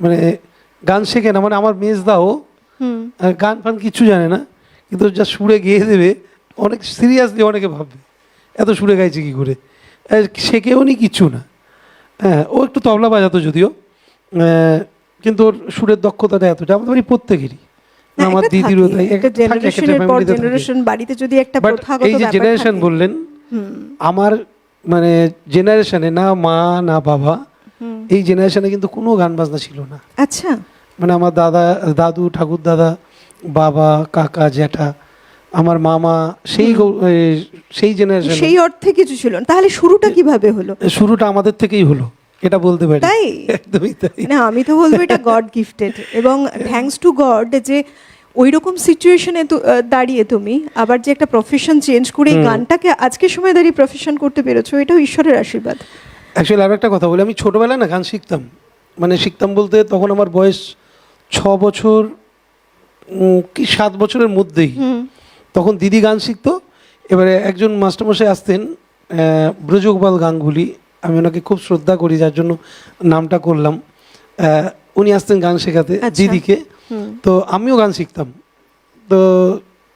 মানে গান শেখে না, মানে আমার মেজদাও গান ফান কিচ্ছু জানে না, কিন্তু যা সুরে গেয়ে দেবে অনেক সিরিয়াসলি অনেকে ভাববে এত সুরে গাইছে কী করে, শেখেও নি কিচ্ছু না। হ্যাঁ, ও একটু তবলা বাজাতো যদিও, কিন্তু ওর সুরের দক্ষতাটা এতটা আমাদের বাড়ি প্রত্যেকেরই, না, আমার এটা দিদিরও থাকে, তাই, একটা থাকে, একটা জেনারেশনের পর family তে থাকে। জেনারেশন বাড়িতে যদি একটা বাট প্রথাগত এই যে ব্যাপার জেনারেশন থাকে। বললেন, আমার মানে জেনারেশনে না মা না বাবা, এই জেনারেশনে কিন্তু কোনো গান বাজনা ছিল না। আচ্ছা, মানে আমার দাদু ঠাকুর দাদা, বাবা, কাকা, জ্যাঠা, আমার মামা, সেই জেনারেশন, সেই অর্থে কিছু ছিল না। তাহলে শুরুটা কিভাবে হলো? শুরুটা আমাদের থেকেই হলো, এটা বলতে পারি। তাই? একদমই তাই। না, আমি তো বলবো এটা গড গিফটেড, এবং থ্যাঙ্কস টু গড যে ওই রকম সিচুয়েশনে দাঁড়িয়ে তুমি আবার যে একটা প্রফেশন চেঞ্জ করে এই গানটাকে আজকের সময় দাঁড়িয়ে প্রফেশন করতে পেরেছো, এটাও ঈশ্বরের আশীর্বাদ। অ্যাকচুয়ালি আর একটা কথা বলি, আমি ছোটোবেলায় না গান শিখতাম, মানে শিখতাম বলতে তখন আমার বয়স 6 বছর কি 7 বছরের মধ্যেই, তখন দিদি গান শিখতো। এবারে একজন মাস্টারমশাই আসতেন, ব্রজগোপাল গাঙ্গুলি, আমি ওনাকে খুব শ্রদ্ধা করি যার জন্য নামটা করলাম। উনি আসতেন গান শেখাতে দিদিকে, তো আমিও গান শিখতাম। তো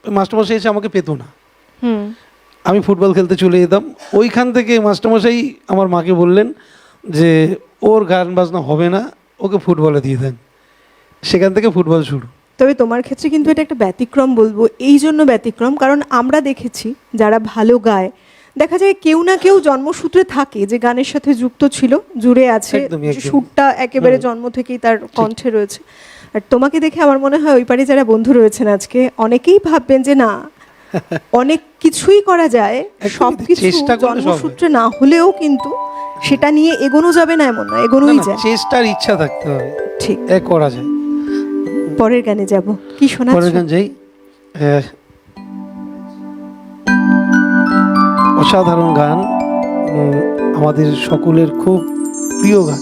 মাস্টারমশাই এসে আমাকে পেতো না, আমি ফুটবল খেলতে চলে যেতাম। ওইখান থেকে মাস্টারমশাই আমার মাকে বললেন যে ওর গান বাজনা হবে না, ওকে ফুটবলে দিয়ে দেন। সেখান থেকে ফুটবল শুরু। তবে তোমার ক্ষেত্রে কিন্তু এটা একটা ব্যতিক্রম বলবো, এই জন্য ব্যতিক্রম কারণ আমরা দেখেছি যারা ভালো গায়, দেখা যায় কেউ না কেউ জন্মসূত্রে থাকে যে গানের সাথে যুক্ত ছিল, জুড়ে আছে, সুরটা একেবারে জন্ম থেকেই তার কণ্ঠে রয়েছে। আর তোমাকে দেখে আমার মনে হয় ওই পারে যারা বন্ধু রয়েছেন আজকে অনেকেই ভাববেন যে না, অনেক কিছুই করা যায়, সবকিছু জন্মসূত্রে না হলেও কিন্তু সেটা নিয়ে এগোনো যাবে না এমন না, এগোনোই যায়, চেষ্টার ইচ্ছা থাকতে হবে, ঠিক করা যায়। পরের গানে যাব, কি শোনাচ্ছো? পরের গান যাই, অসাধারণ গান, আমাদের সকলের খুব প্রিয় গান,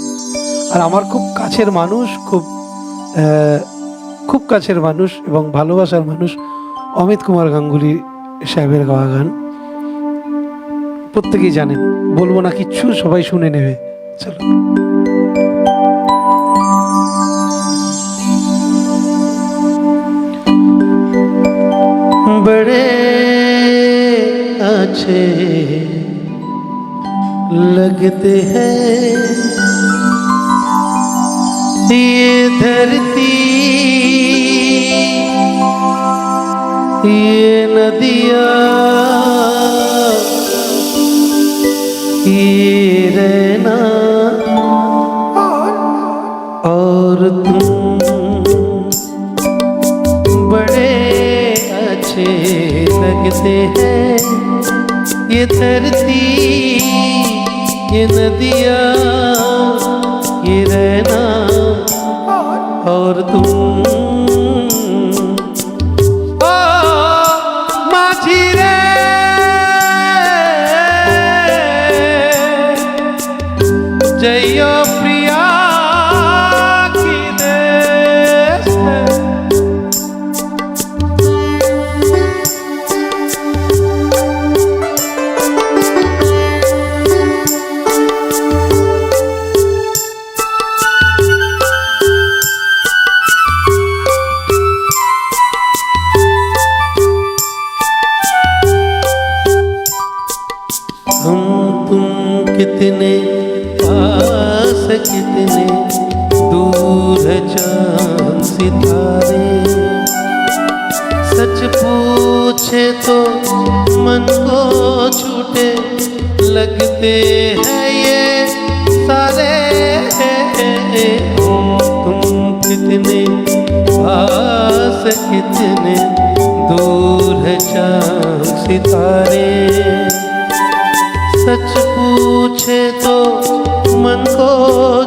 আর আমার খুব কাছের মানুষ, খুব কাছের মানুষ এবং ভালোবাসার মানুষ অমিত কুমার গাঙ্গুলি সাহেবের গাওয়া গান, প্রত্যেকেই জানেন, বলবো না কিচ্ছু, সবাই শুনে নেবে। চলো। बड़े अच्छे लगते हैं ये धरती, ये नदियाँ, ये रहना और तुम, बड़े अच्छे लगते हैं ये धरती, ये नदियाँ, ये रहना और तुम। ओ माझी रे जयो प्रिया की देश है, हम तुम कितने पास, कितने दूर है चांद सितारे, सच पूछे तो मन को छूटे लगते हैं ये सारे। हम तुम कितने पास, कितने दूर है चांद सितारे, सच पूछे तो मन को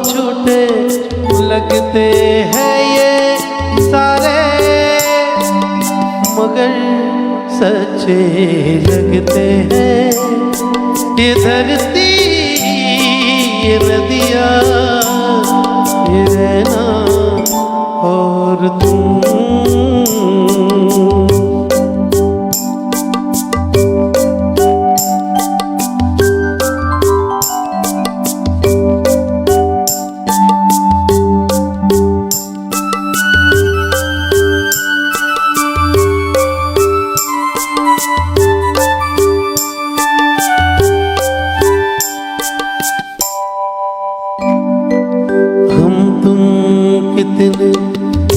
छूटे लगते हैं ये सारे, मगर सच्चे लगते हैं ये धरती, ये नदियाँ, ये रहना और तुम।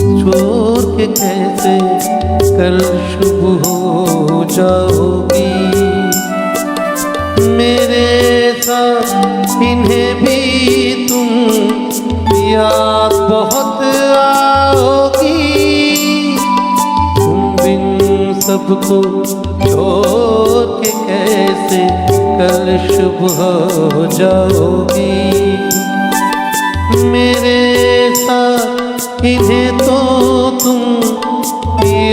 छोड़ के कैसे कल सुबह हो जाओगी। मेरे साथ इन्हें भी तुम याद बहुत आओगी। तुम बिन सबको छोड़ के कैसे कल सुबह हो जाओगी। मेरे साथ इन्हें तो तुम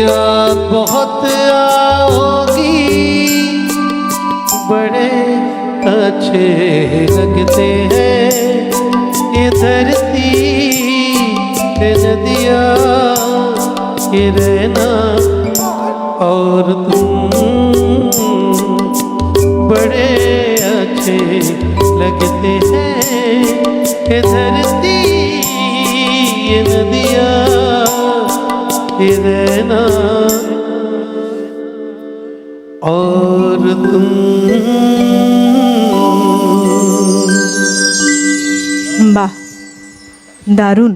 याद बहुत आओगी। बड़े अच्छे लगते हैं ये धरती ये नदियाँ ये रहना और तुम। बड़े अच्छे लगते हैं ये धरती ये नदियाँ ये रहना और तुम। বাহ, দারুণ।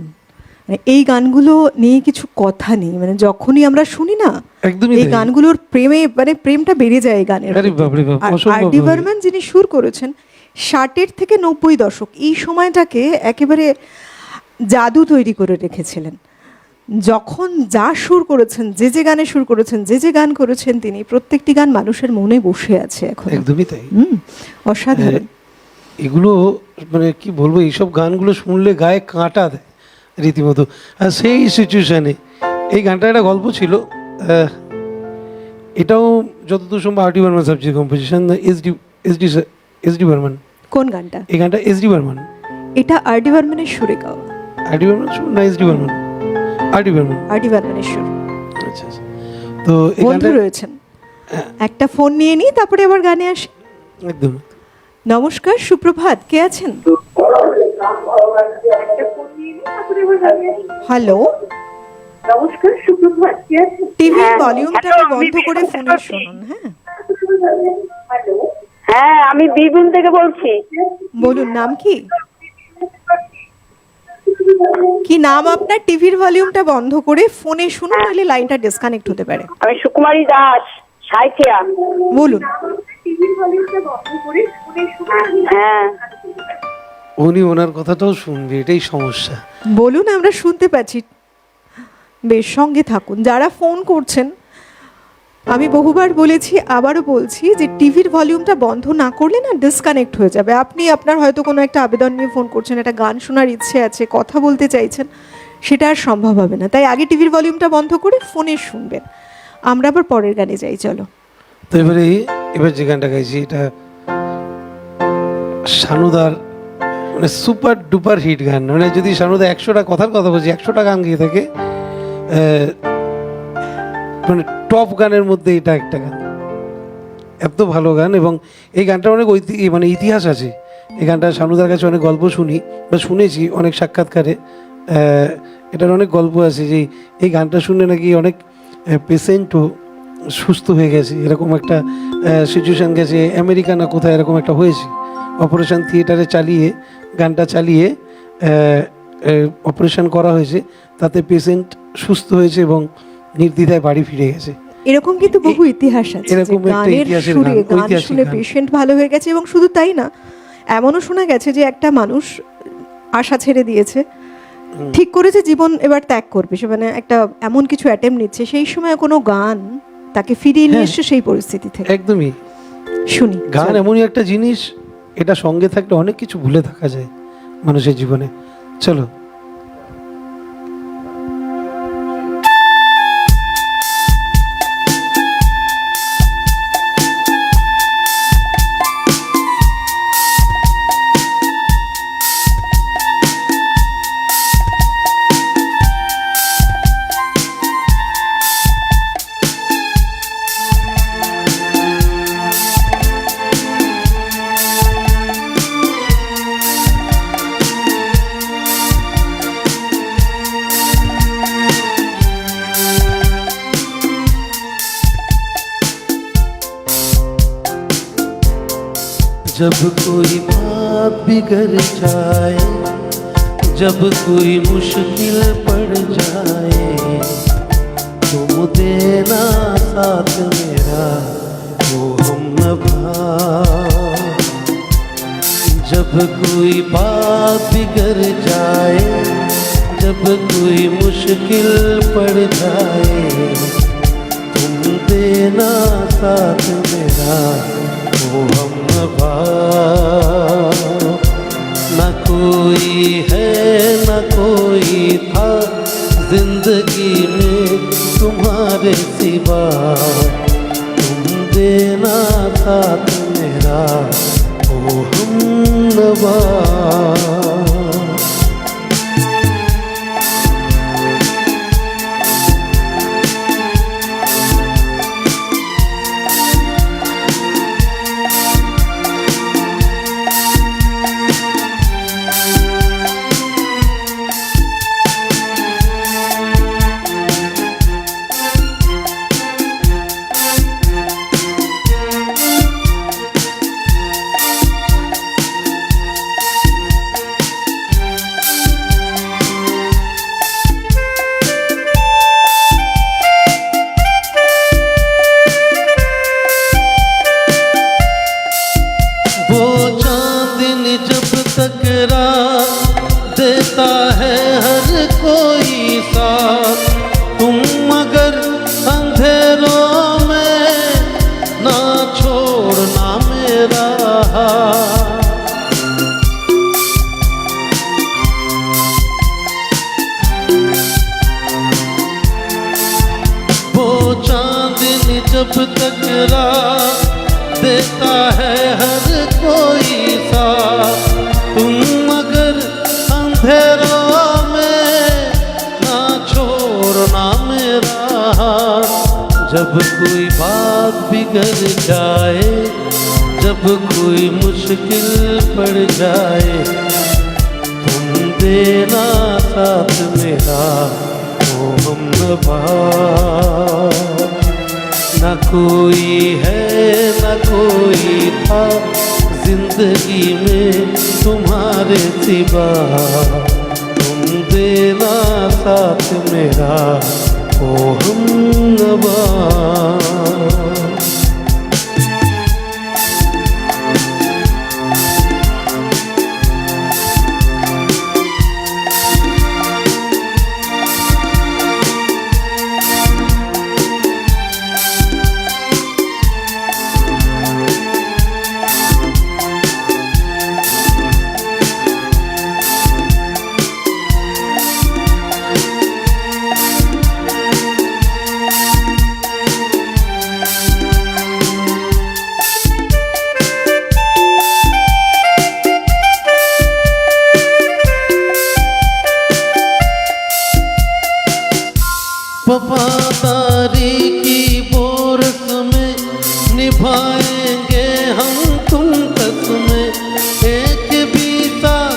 মানে এই গানগুলো নিয়ে কিছু কথা নেই, মানে যখনই আমরা শুনি না একদমই এই তাই। গানগুলোর প্রেমে মানে প্রেমটা বেড়ে যায় এই গানের আরে প্রতি। বাপরে বাপ, আর অসম্ভব আর ডি ভাবে। বর্মন যিনি সুর করেছেন 60-এর থেকে 90 দশক এই সময়টাকে একেবারে জাদু তৈরি করে রেখেছিলেন। যখন যা সুর করেছেন, যে যে গানে সুর করেছেন, যে যে গান করেছেন তিনি, প্রত্যেকটি গান মানুষের মনে বসে আছে এখন। একদমই তাই। অসাধারণ। এগুলো মানে কি বলবো, এইসব গানগুলো শুনলে গায়ে কাঁটা দেয় রীতিমতো। আর সেই সিচুয়েশানে এই গানটা একটা গল্প ছিল। এটাও যতদূর সম্ভব R D Burman subject composition. S D Burman. কোন গানটা? এই গানটা এস ডি বর্মন। এটা আর ডি বর্মনের সুরে গাওয়া। আর ডি বর্মন না এস ডি বর্মন? আর ডি বর্মন। আর ডি বর্মনের সুর। আচ্ছা। তো এই বন্ধু গানটা রয়েছেন, একটা ফোন নিয়ে নিই তারপরে আবার গানে আসি। একদম। নমস্কার, সুপ্রভাত, কে আছেন? হ্যালো, নমস্কার, সুপ্রভাত, কে আছেন? টিভির ভলিউমটাকে বন্ধ করে ফোনে শুনুন। হ্যাঁ, হ্যাঁ, আমি বীরভূম থেকে বলছি। বলুন নাম কি? কি নাম আপনার? টিভির ভলিউমটা বন্ধ করে ফোনে শুনুন, নাহলে লাইনটা ডিসকানেক্ট হতে পারে। আমি সুকুমারী দাস, সাইথিয়া। বলুন। হ্যাঁ, উনি ওনার কথাটাও শুনবে, এটাই সমস্যা। বলুন, আমরা শুনতে পাচ্ছি। বেশ, সঙ্গে থাকুন। যারা ফোন করছেন, আমি বহুবার বলেছি, আবারও বলছি যে টিভির ভলিউমটা বন্ধ না করলে না ডিসকানেক্ট হয়ে যাবে। আপনি আপনার হয়তো কোনো একটা আবেদন নিয়ে ফোন করছেন, একটা গান শোনার ইচ্ছে আছে, কথা বলতে চাইছেন, সেটা আর সম্ভব হবে না। তাই আগে টিভির ভলিউমটা বন্ধ করে ফোনে শুনবেন। আমরা আবার পরের গানে যাই, চলো। তো এবার যে গানটা গাইছি এটা শানুদার মানে সুপার ডুপার হিট গান। মানে যদি শানুদা 100টা কথার কথা বলছি, 100টা গান গিয়ে থাকে, মানে টপ গানের মধ্যে এটা একটা গান। এত ভালো গান, এবং এই গানটা অনেক মানে ইতিহাস আছে। এই গানটা শানুদার কাছে অনেক গল্প শুনি বা শুনেছি অনেক সাক্ষাৎকারে। এটার অনেক গল্প আছে যে এই গানটা শুনে নাকি অনেক পেশেন্টও সুস্থ হয়ে গেছে, এরকম একটা সিচুয়েশান গেছে। আমেরিকা না কোথায় এরকম একটা হয়েছে, অপারেশন থিয়েটারে চালিয়ে গানটা চালিয়ে অপারেশন করা হয়েছে, তাতে পেশেন্ট সুস্থ হয়েছে এবং নির্দ্বিধায় বাড়ি ফিরে গেছে। এরকম কিন্তু বহু ইতিহাস আছে, এরকম একটা গানের ইতিহাসের সুরে গান, গান ঐতিহাসিক শুনে গান। পেশেন্ট ভালো হয়ে গেছে। এবং শুধু তাই না, এমনও শোনা গেছে যে একটা মানুষ আশা ছেড়ে দিয়েছে, ঠিক করেছে জীবন এবার ত্যাগ করবে, সে মানে একটা এমন কিছু অ্যাটেম্প নিচ্ছে, সেই সময় কোনো গান তাকে ফিরিয়ে নিয়ে এসছে সেই পরিস্থিতি থেকে। একদমই। শুনি। গান এমনই একটা জিনিস, এটা সঙ্গে থাকলে অনেক কিছু ভুলে থাকা যায় মানুষের জীবনে। চলো। जब कोई बात बिगड़ जाए, जब कोई मुश्किल पड़ जाए, मुश्किल पड़ जाए, तुम देना साथ मेरा ओ हमनवा। न कोई है न कोई था जिंदगी में तुम्हारे सिवा, तुम देना साथ मेरा ओ हमनवा। वो चांदनी जब तक रात देता है हर कोई साथ, तुम मगर अंधेरों में ना छोड़ना मेरा हाथ। वो चांदनी जब तक रात देता है हर कोई साथ, तुम मगर अंधेरों में ना छोड़ना मेरा हाथ। जब कोई बात बिगड़ जाए, जब कोई मुश्किल पड़ जाए, तुम देना साथ मेरा ओ हमनवा। न कोई है न कोई था जिंदगी में तुम्हारे सिवा, तुम देना साथ मेरा ओ हमनवा। वफादारी की बोरस में निभाएंगे हम तुम कसमें, एक भी साथ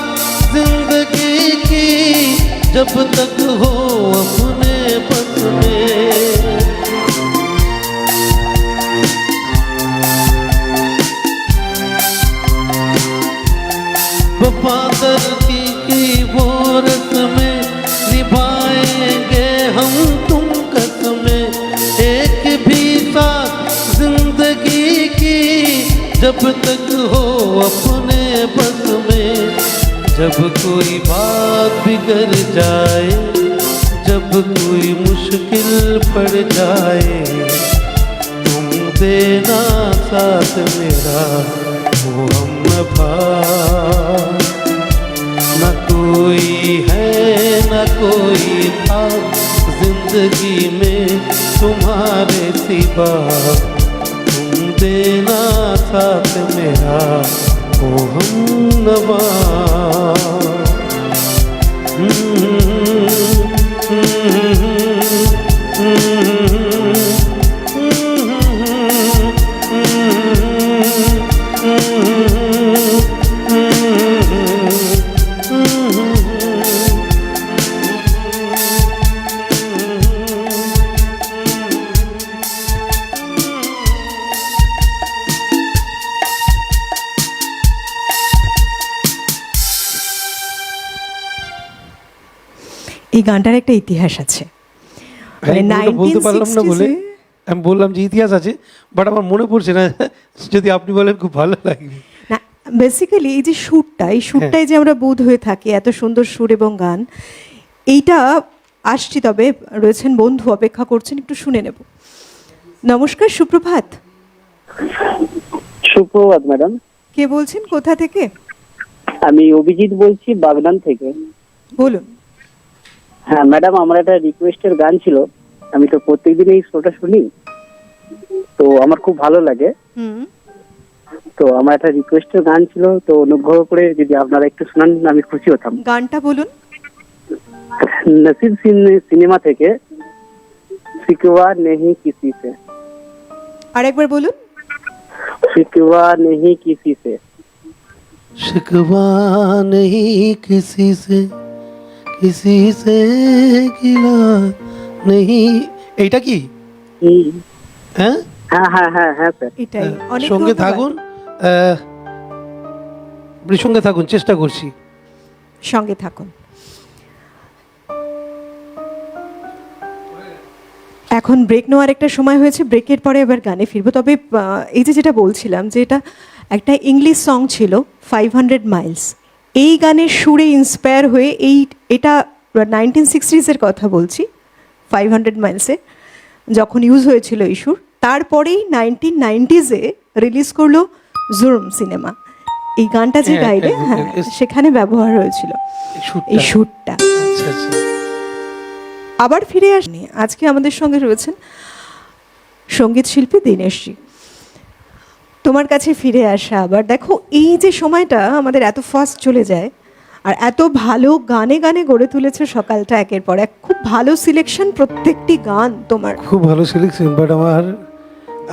जिंदगी की जब तक हो अपने बस में। वफादारी की बोरस में निभाएंगे हम तुम कसमें, एक भी साथ जिंदगी की जब तक हो अपने बस में। जब कोई बात बिगड़ जाए, जब कोई मुश्किल पड़ जाए, तुम देना साथ मेरा ओ हमनवा। न कोई है न कोई था जिंदगी में तुम्हारे सिवा, तुम देना साथ मेरा ओ हमनवा। এই গানটার একটা ইতিহাস আছে। মানে আমি বলতে পারলাম না বলে 1960s আমি বললাম যে ইতিহাস আছে, বাট আমার মনে পড়ছে না। যদি আপনি বলেন খুব ভালো লাগবে। না, বেসিক্যালি এই যে সুরটা, এই সুরটাই যে আমরা বোধ হয়ে থাকি, এত সুন্দর সুর এবং গান, এইটা আসছি, তবে রয়েছেন বন্ধু অপেক্ষা করছেন, একটু শুনে নেব। নমস্কার, সুপ্রভাত। সুপ্রভাত ম্যাডাম, কে বলছেন, কোথা থেকে? আমি অভিজিৎ বলছি বাগদান থেকে। বলুন। হ্যাঁ ম্যাডাম, আমার একটা রিকোয়েস্টের গান ছিল। আমি তো প্রত্যেকদিন এই শোটা শুনি, তো আমার খুব ভালো লাগে। হুম, তো আমার একটা রিকোয়েস্টের গান ছিল, তো অনুগ্রহ করে যদি আপনারা একটু শোনান আমি খুশি হতাম। গানটা বলুন। নসিব সিনেমা থেকে শিকওয়া নেহি কিসি সে। আরেকবার বলুন। শিকওয়া নেহি কিসি সে। शिकवा नहीं किसी से गिला नहीं। এইটা কি? হ্যাঁ হ্যাঁ হ্যাঁ হ্যাঁ হ্যাঁ স্যার। এটাই। অনেক সঙ্গে ধন্যবাদ। থাকুন, আপনি সঙ্গে থাকুন, চেষ্টা করছি। সঙ্গে থাকুন। এখন ব্রেক নেওয়ার একটা সময় হয়েছে, ব্রেকের পরে এবার গানে ফিরবো। তবে এই যেটা বলছিলাম, যে এটা একটা ইংলিশ সং ছিল 500 মাইলস। এই গানের সুরে ইন্সপায়ার হয়ে এটা 1960s কথা বলছি, 500 মাইলসে যখন ইউজ হয়েছিল এই সুর, তারপরেই 1990s রিলিজ করলো জুর্ম সিনেমা। এই গানটা যে হ্যাঁ, গাইলে, হ্যাঁ, সেখানে ব্যবহার হয়েছিল এই সুরটা। আচ্ছা আচ্ছা। আবার ফিরে আসনি, আজকে আমাদের সঙ্গে রয়েছেন সঙ্গীত শিল্পী দীনেশজি। তোমার কাছে ফিরে আসা আবার, দেখো এই যে সময়টা আমাদের এত ফাস্ট চলে যায়, আর এত ভালো গানে গানে গড়ে তুলেছে সকালটা একের পর এক। খুব ভালো সিলেকশন, প্রত্যেকটি গান তোমার। খুব ভালো সিলেকশন, বাট আমার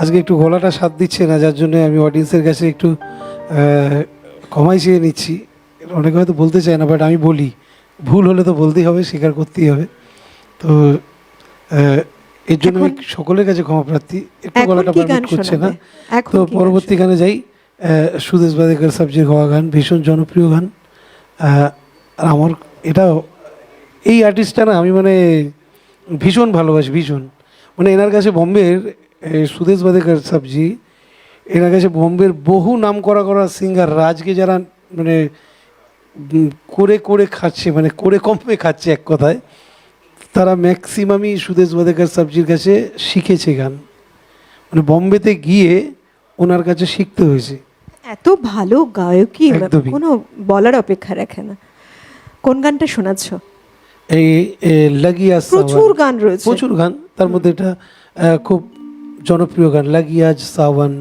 আজকে একটু গলাটা সাথ দিচ্ছে না, যার জন্য আমি অডিয়েন্সের কাছে একটু ক্ষমাই চেয়ে নিচ্ছি। অনেকে হয়তো বলতে চায় না, বাট আমি বলি, ভুল হলে তো বলতেই হবে, স্বীকার করতেই হবে। তো এর জন্য আমি সকলের কাছে ক্ষমা প্রার্থী। একটু এখন গলাটা কি গান পারমিট করছে না। শোনাবে? এখন তো কি গান পরবর্তী গানে যাই। সুদেশ বাদেকার সাবজির গাওয়া গান, ভীষণ জনপ্রিয় গান। আর আমার এটা, এই আর্টিস্টটা না আমি মানে ভীষণ ভালোবাসি, ভীষণ। মানে এনার কাছে বোম্বের সুদেশ বাদেকার সাবজি, এনার কাছে বোম্বের বহু নাম করা সিঙ্গার রাজকে যারা মানে করে করে খাচ্ছে, মানে করে কমে খাচ্ছে এক কথায়, তারা ম্যাক্সিমামই সুদেশ বাদেকার সাবজির কাছে শিখেছে গান। মানে বোম্বেতে গিয়ে ওনার কাছে শিখতে হয়েছে। এত ভালো গায়কই, একদমই। কোনো বলার অপেক্ষা রাখে না। কোন গানটা শোনাচ্ছ? এই লাগিয়া প্রচুর গান রয়েছে, প্রচুর গান, তার মধ্যে এটা খুব জনপ্রিয় গান, লাগিয়াজ সাওয়ান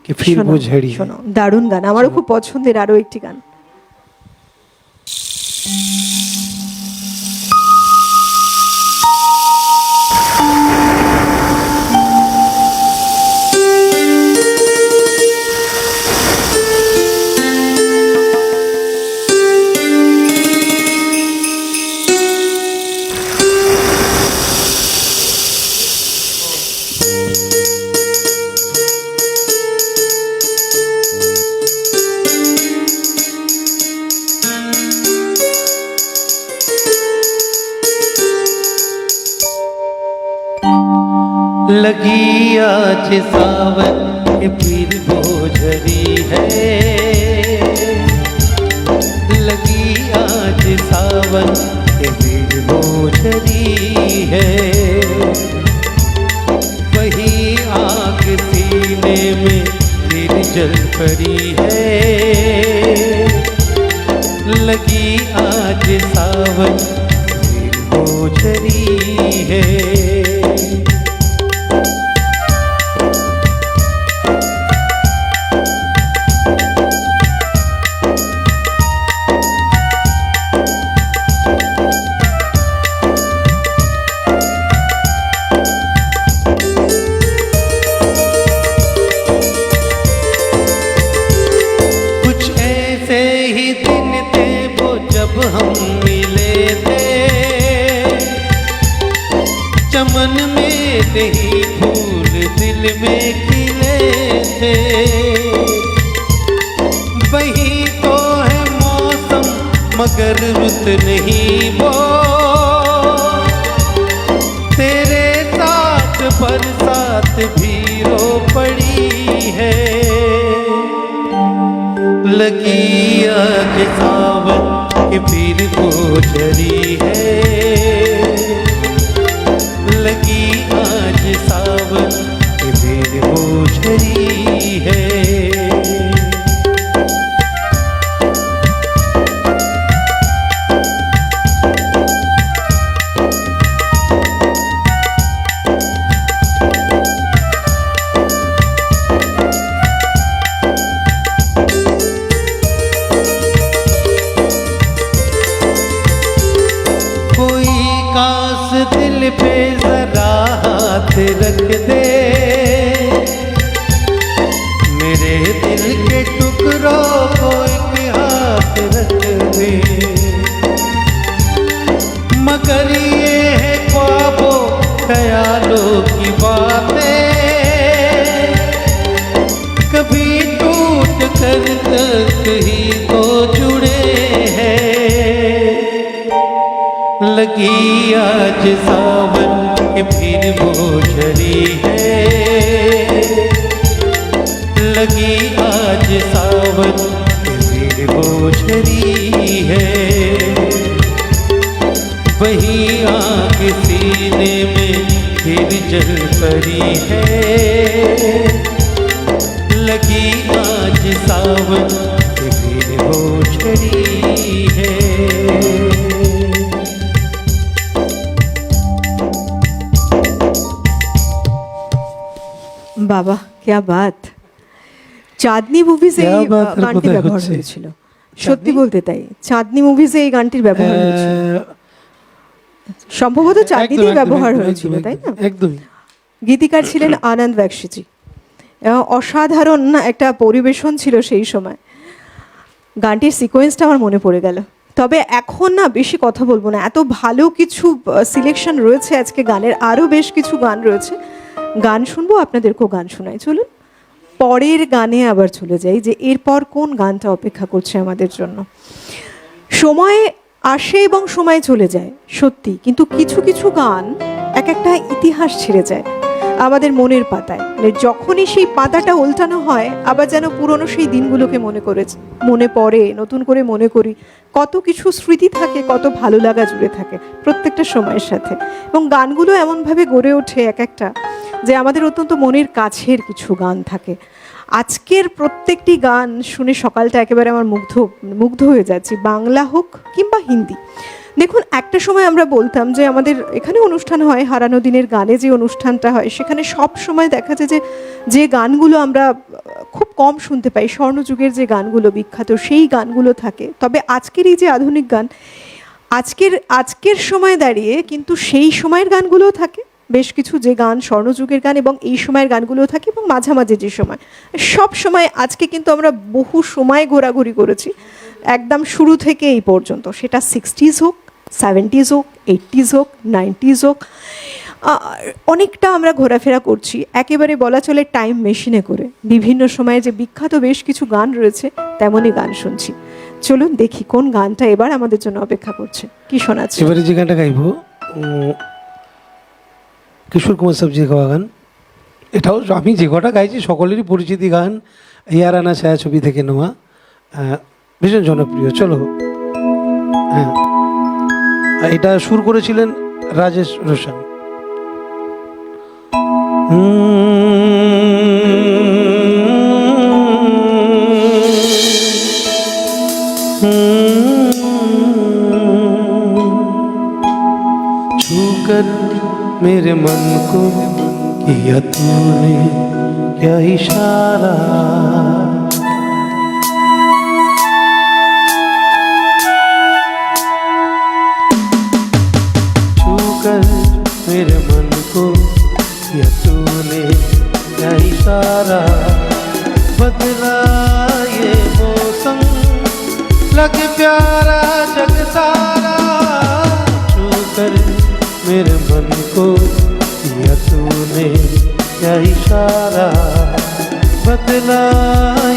কে ফির শোনো, वो ঝড়ি। শোনো, দারুণ গান, আমারও খুব পছন্দের আরো একটি গান। लगी आज सावन के फिर वो झरी है, लगी आज सावन के फिर वो झरी है, वही आग सीने में फिर जल पड़ी है, लगी आज सावन फिर वो झरी है। हम मिले थे चमन में नहीं फूल दिल में खिले थे, वही तो है मौसम मगर रुत नहीं वो, तेरे साथ बरसात भी रो पड़ी है, लगी आज सावन कि फिर वो झरी है, दिल पे जरा हाथ रख दे, मेरे दिल के टुकड़ों को एक हाथ रख दे। मगर ये है ख्वाबों ख्यालों की बातें, कभी टूट कर कहीं तो जुड़े हैं। लगी आज सावन के फिर वो झड़ी है, लगी आज सावन के फिर वो झड़ी है। वही आग सीने में फिर जल पड़ी है, लगी आज सावन के फिर वो झड़ी है। বাবা क्या बात। চাঁদনি মুভিজে क्या এই बात এর গানটি কোথায় ব্যবহার হচ্ছে? হয়েছিল, সত্যি বলতে তাই। চাঁদনি মুভিজে এই গানটির ব্যবহার হয়েছিল, সম্ভবত চাঁদনিতে ব্যবহার হয়েছিল, তাই না? একদমই। গীতিকার ছিলেন আনন্দ বক্সিজি। অসাধারণ একটা পরিবেশন ছিল সেই সময়। গানটির সিকোয়েন্সটা আমার মনে পড়ে গেল। তবে এখন না বেশি কথা বলবো না, এত ভালো কিছু সিলেকশন রয়েছে আজকে গানের, আরও বেশ কিছু গান রয়েছে। গান শুনবো, আপনাদেরকেও গান শোনাই। চলুন পরের গানে আবার চলে যাই, যে এরপর কোন গানটা অপেক্ষা করছে আমাদের জন্য। সময় আসে এবং সময় চলে যায় সত্যি, কিন্তু কিছু কিছু গান এক একটা ইতিহাস ছেড়ে যায় আমাদের মনের পাতায়। মানে যখনই সেই পাতাটা উল্টানো হয়, আবার যেন পুরনো সেই দিনগুলোকে মনে পড়ে, নতুন করে মনে করি। কত কিছু স্মৃতি থাকে, কত ভালো লাগা জুড়ে থাকে প্রত্যেকটা সময়ের সাথে। এবং গানগুলো এমনভাবে গড়ে ওঠে এক একটা, যে আমাদের অত্যন্ত মনের কাছের কিছু গান থাকে। আজকের প্রত্যেকটি গান শুনে সকালটা একেবারে আমার মুগ্ধ হয়ে যাচ্ছি, বাংলা হোক কিংবা হিন্দি। দেখুন, একটা সময় আমরা বলতাম যে আমাদের এখানে অনুষ্ঠান হয়, হারানো দিনের গানে যে অনুষ্ঠানটা হয়, সেখানে সব সময় দেখা যায় যে গানগুলো আমরা খুব কম শুনতে পাই, স্বর্ণযুগের যে গানগুলো বিখ্যাত সেই গানগুলো থাকে। তবে আজকের এই যে আধুনিক গান, আজকের সময় দাঁড়িয়ে কিন্তু সেই সময়ের গানগুলোও থাকে বেশ কিছু, যে গান স্বর্ণযুগের গান, এবং এই সময়ের গানগুলোও থাকে, এবং মাঝামাঝি যে সময়, সব সময়। আজকে কিন্তু আমরা বহু সময় ঘোরাঘুরি করেছি একদম শুরু থেকে এই পর্যন্ত, সেটা 60s হোক, 70s হোক, 80s হোক, 90s হোক, অনেকটা আমরা ঘোরাফেরা করছি একেবারে বলা চলে টাইম মেশিনে করে। বিভিন্ন সময়ে যে বিখ্যাত বেশ কিছু গান রয়েছে, তেমনই গান শুনছি। চলুন দেখি কোন গানটা এবার আমাদের জন্য অপেক্ষা করছে, কি শোনাচ্ছে। এবারে যে গানটা গাইব কিশোর কুমার সাহেবজির গাওয়া গান। এটাও আমি যে কটা গাইছি সকলেরই পরিচিতি গান, ইয়ারানা ছায়াছবি থেকে নেওয়া, ভীষণ জনপ্রিয়। চলো, হ্যাঁ, এটা সুর করেছিলেন রাজেশ রোশন। छूकर मेरे मन को किया तूने क्या इशारा, छूकर मेरे मन को किया तूने क्या इशारा। बदला ये मौसम लगे प्यारा जग सारा, छूकर मेरे मन को किया तूने क्या इशारा। बदला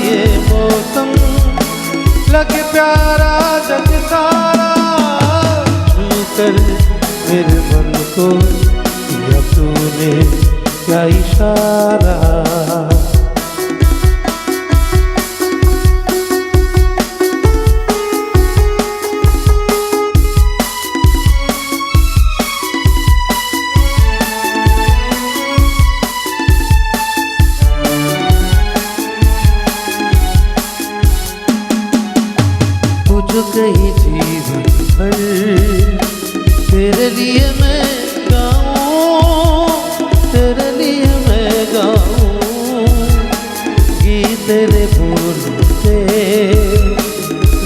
ये मौसम लगे प्यारा जग सारा, छूकर मेरे मन को किया तूने क्या इशारा। जो कहीं जीवन भर तेरे लिए मैं गाऊं, तेरे लिए मैं गाऊं, गीत तेरे बोलों से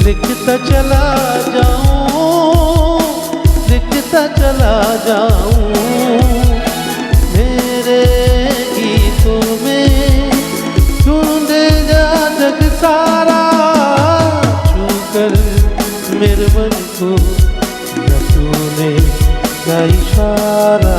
लिखता चला जाऊं, लिखता गिनता चला जाऊं मेरे गीतों में ढूंढे जा जग सारा छूकर मेरे मन को या तूने क्या इशारा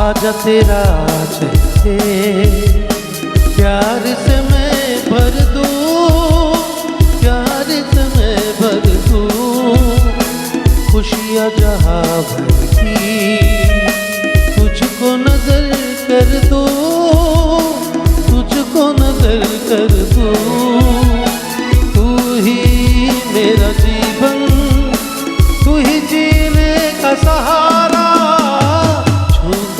आजा तेरा चलते प्यार से मैं भर दूं प्यार से मैं भर दूं खुशियाँ जहाँ भर की तुझको नजर कर दूं तुझको नजर कर दूं तू ही मेरा जीवन तू ही जीने का सहारा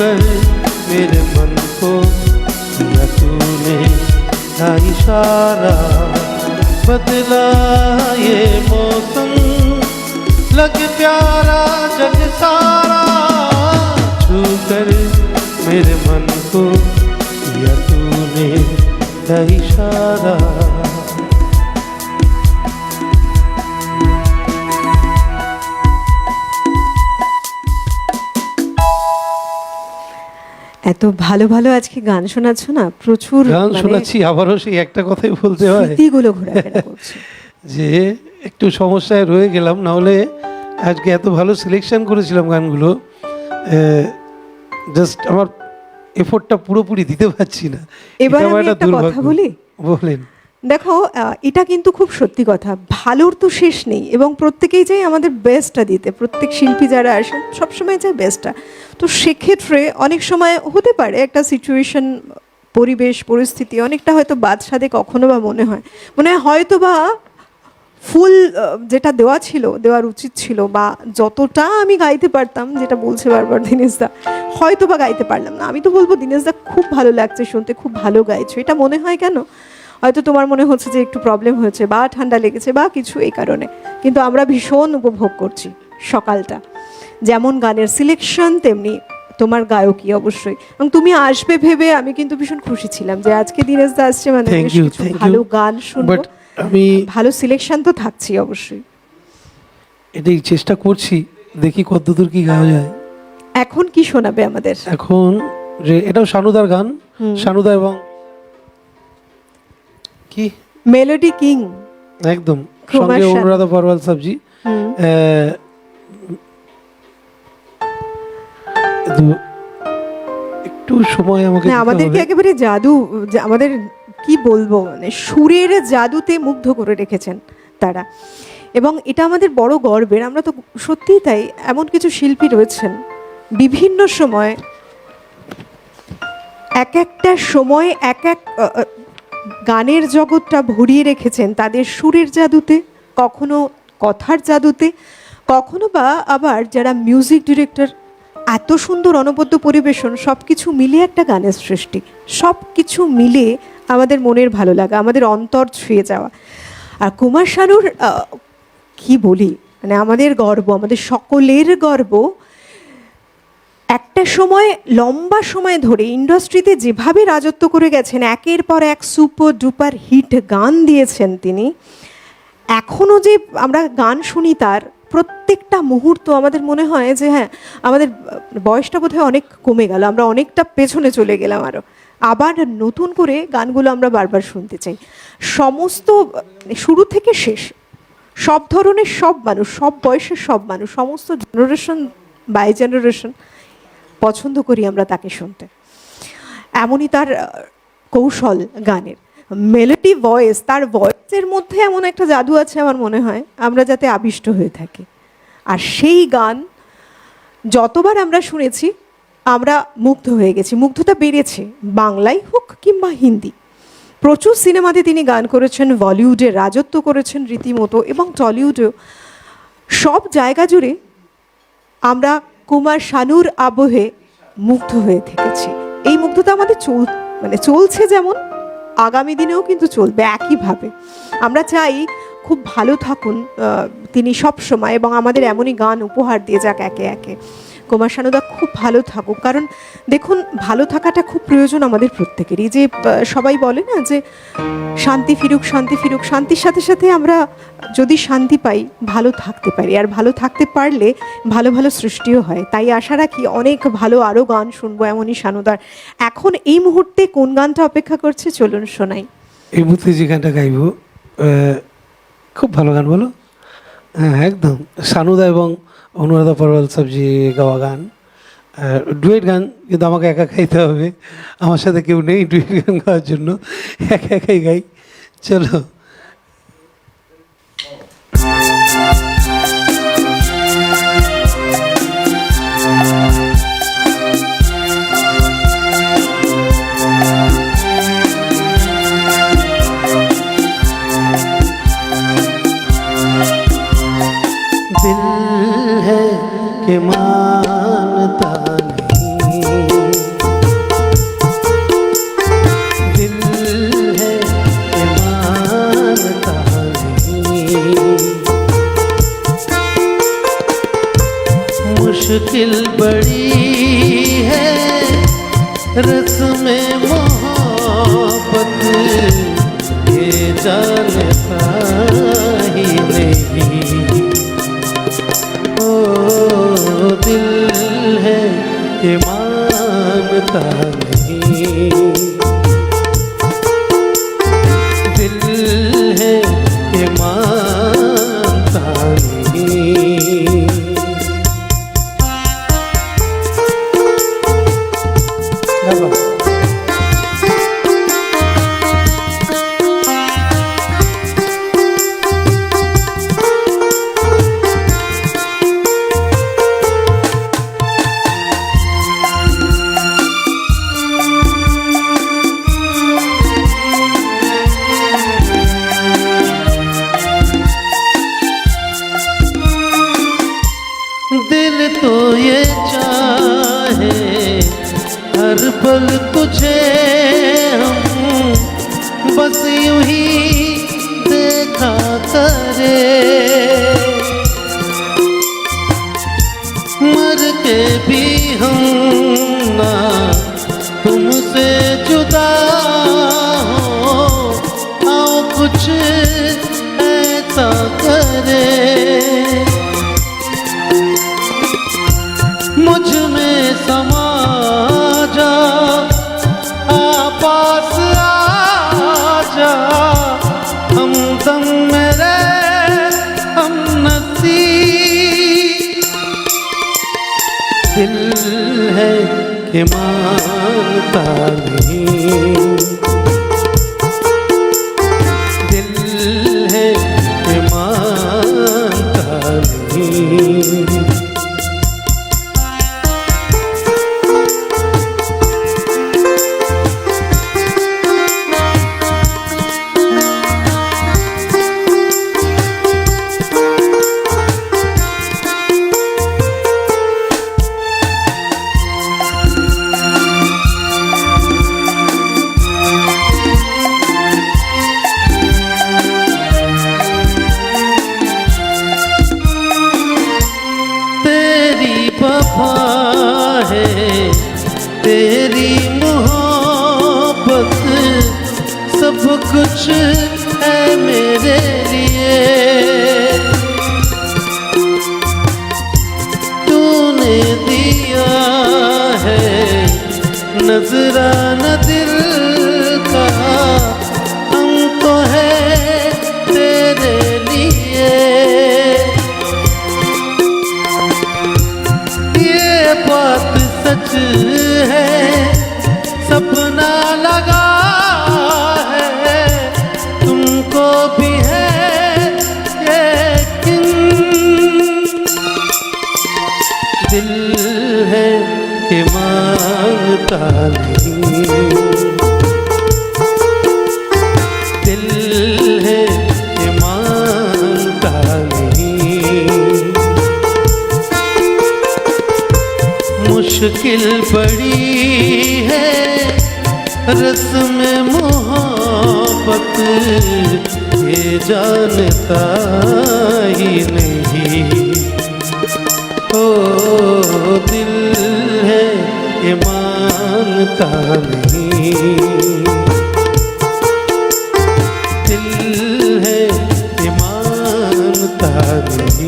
मेरे मन को किया तूने क्या इशारा बदला ये मौसम लगे प्यारा जग सारा छूकर मेरे मन को किया तूने क्या इशारा এত ভালো ভালো আজকে গান শোনাচ্ছ না, প্রচুর গান শোনাচ্ছি, আবারও সেই একটা কথাই বলতে হয় স্মৃতিগুলো ঘোরাফেরা করছে যে একটু সমস্যায় রয়ে গেলাম, না হলে আজকে এত ভালো সিলেকশন করেছিলাম গানগুলো, জাস্ট আমার এফোর্টটা পুরোপুরি দিতে পারছি না। এবার আমি একটা কথা বলি, বলেন। দেখো এটা কিন্তু খুব সত্যি কথা, ভালোর তো শেষ নেই এবং প্রত্যেকেই চাই আমাদের বেস্টটা দিতে, প্রত্যেক শিল্পী যারা আসেন সবসময় চাই বেস্টটা। তো সেক্ষেত্রে অনেক সময় হতে পারে একটা সিচুয়েশন, পরিবেশ পরিস্থিতি অনেকটা হয়তো বাদশাদে কখনো বা মনে হয় হয়তো বা ফুল যেটা দেওয়ার উচিত ছিল বা যতটা আমি গাইতে পারতাম, যেটা বলছে বারবার দীনেশদা, হয়তো বা গাইতে পারলাম না। আমি তো বলবো দীনেশদা খুব ভালো লাগছে শুনতে, খুব ভালো গাইছো। এটা মনে হয় কেন? হয়তো তোমার মনে হচ্ছে যে একটু প্রবলেম হয়েছে বা ঠান্ডা লেগেছে বা কিছু এই কারণে, কিন্তু আমরা ভীষণ উপভোগ করছি সকালটা। যেমন গানের সিলেকশন তেমনি তোমার গায়কী অবশ্যই, এবং তুমি আসবে ভেবে আমি কিন্তু ভীষণ খুশি ছিলাম যে আজকে দীনেশদা আসছে, মানে কিছু ভালো গান শুনবো, আমি ভালো সিলেকশন তো থাকছি অবশ্যই। এটাই চেষ্টা করছি, দেখি কতদূর কি গাওয়া যায়। এখন কি শোনাবে আমাদের? এখন যে এটাও শানুদার গান, শানুদা এবং কি মেলোডি কিং, একদম সঙ্গে অনুরাধা পরওয়াল সাবজি। একটু সময় আমাকে আমাদেরকে একেবারে জাদু, আমাদের কি বলবো, মানে সুরের জাদুতে মুগ্ধ করে রেখেছেন তারা, এবং এটা আমাদের বড় গর্বের। আমরা তো সত্যিই তাই, এমন কিছু শিল্পী রয়েছেন বিভিন্ন সময় এক একটা সময় এক এক গানের জগৎটা ভরিয়ে রেখেছেন তাদের সুরের জাদুতে, কখনো কথার জাদুতে, কখনো বা আবার যারা মিউজিক ডিরেক্টর, এত সুন্দর অনবদ্য পরিবেশন, সব কিছু মিলে একটা গানের সৃষ্টি, সব কিছু মিলে আমাদের মনের ভালো লাগা, আমাদের অন্তর ছুঁয়ে যাওয়া। আর কুমার শানুর কি বলি, মানে আমাদের গর্ব, আমাদের সকলের গর্ব। একটা সময় লম্বা সময় ধরে ইন্ডাস্ট্রিতে যেভাবে রাজত্ব করে গেছেন, একের পর এক সুপার ডুপার হিট গান দিয়েছেন তিনি, এখনও যে আমরা গান শুনি তার প্রত্যেকটা মুহূর্ত আমাদের মনে হয় যে হ্যাঁ, আমাদের বয়সটা বোধহয় অনেক কমে গেল, আমরা অনেকটা পেছনে চলে গেলাম, আবার নতুন করে গানগুলো আমরা বারবার শুনতে চাই। সমস্ত শুরু থেকে শেষ, সব ধরনের সব মানুষ, সব বয়সের সব মানুষ, সমস্ত জেনারেশন বাই জেনারেশন পছন্দ করি আমরা তাকে শুনতে। এমনই তার কৌশল গানের, মেলোডি ভয়েস, তার ভয়েসের মধ্যে এমন একটা জাদু আছে আমার মনে হয়, আমরা যাতে আবিষ্ট হয়ে থাকি। আর সেই গান যতবার আমরা শুনেছি আমরা মুগ্ধ হয়ে গেছি, মুগ্ধতা বেড়েছে, বাংলাই হোক কিংবা হিন্দি। প্রচুর সিনেমাতে তিনি গান করেছেন, বলিউডে রাজত্ব করেছেন রীতিমতো, এবং টলিউডেও। সব জায়গা জুড়ে আমরা কুমার শানুর আবহে মুগ্ধ হয়ে থেকেছি। এই মুগ্ধতা আমাদের চলছে, যেমন আগামী দিনেও কিন্তু চলবে একইভাবে। আমরা চাই খুব ভালো থাকুন তিনি সব সময়, এবং আমাদের এমনই গান উপহার দিয়ে যাক একে একে। কুমার শানুদা খুব ভালো থাকুক, কারণ দেখুন ভালো থাকাটা খুব প্রয়োজন আমাদের প্রত্যেকেরই। যে সবাই বলে না যে শান্তি ফিরুক, শান্তি ফিরুক, শান্তির সাথে সাথে আমরা যদি শান্তি পাই ভালো থাকতে পারি, আর ভালো থাকতে পারলে ভালো ভালো সৃষ্টিও হয়। তাই আশা রাখি অনেক ভালো আরও গান শুনবো এমনই শানুদার। এখন এই মুহূর্তে কোন গানটা অপেক্ষা করছে চলুন শোনাই। এই মুহূর্তে যে গানটা গাইব খুব ভালো গান, বলো। হ্যাঁ একদম, শানুদা এবং অনুরাধা পরওয়াল সবজি গাওয়া গান, ডুয়েট গান, কিন্তু আমাকে একা গাইতে হবে, আমার সাথে কেউ নেই ডুয়েট গান গাওয়ার জন্য, একা একাই গাই। চলো। दिल है कि मानता नहीं, दिल है कि मानता नहीं, मुश्किल बड़ी है रस्म मोहब्बत, ये जानता ही नहीं। दिल है कि मानता नहीं, दिल है कि मानता नहीं। दिल तो ये चाहे हर पल तुझे हम बस यूं ही देखा करे, मर के भी हम ना तुमसे जुदा हो, आओ कुछ ऐसा करे, मुझ में समा जा, पास आ जा, हम दम मेरे हम नसी। दिल है कि मानता नहीं, दिल है कि मानता नहीं। वफा है तेरी मोहब्बत, सब कुछ है मेरे लिए, तूने दिया है नजराना दिल का, हमको है तेरे लिए, बात सच है सपना लगा है, तुमको भी है यकीन, दिल है कि मांगता नहीं, दिल है कि मांगता नहीं। मुश्किल बड़ी है रस्म मोहब्बत, ये जानता ही नहीं, ओ दिल है ये मानता नहीं, दिल है ये मानता नहीं।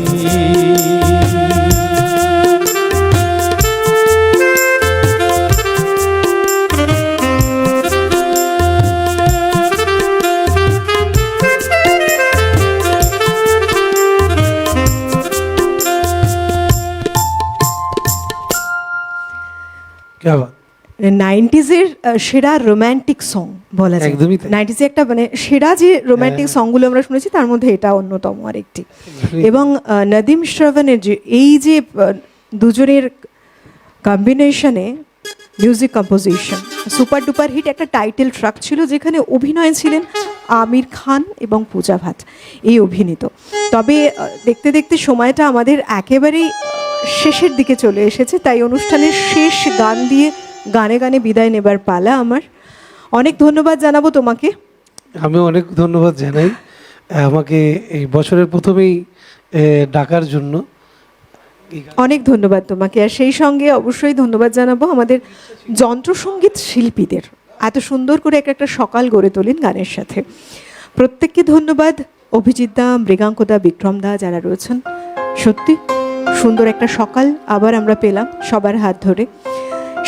क्या बात। 90s-এর সেরা রোমান্টিক সং বলা যায়। একদমই তাই। 90s-এ একটা মানে সেরা যে রোমান্টিক সংগুলো আমরা শুনেছি তার মধ্যে এটা অন্যতম আরেকটি। এবং নদীম শ্রবণের যে এই যে দুজনের কম্বিনেশনে music composition super duper hit একটা টাইটেল ট্র্যাক ছিল, যেখানে অভিনয় ছিলেন আমির খান এবং পূজা ভাট এই অভিনীত। তবে দেখতে দেখতে সময়টা আমাদের একেবারেই শেষের দিকে চলে এসেছে, তাই অনুষ্ঠানের শেষ গান দিয়ে গানে গানে বিদায় নেবার পালা আমার। অনেক ধন্যবাদ জানাবো তোমাকে। আমি অনেক ধন্যবাদ জানাই আমাকে এই বছরের প্রথমেই ডাকার জন্য। অনেক ধন্যবাদ তোমাকে। আর সেই সঙ্গে অবশ্যই ধন্যবাদ জানাবো আমাদের যন্ত্রসঙ্গীত শিল্পীদের, এত সুন্দর করে একটা সকাল গড়ে তোলেন গানের সাথে। প্রত্যেককে ধন্যবাদ। অভিজিৎ দা, মৃগাঙ্ক দা, বিক্রম দা যারা রয়েছেন, সত্যি সুন্দর একটা সকাল আবার আমরা পেলাম সবার হাত ধরে।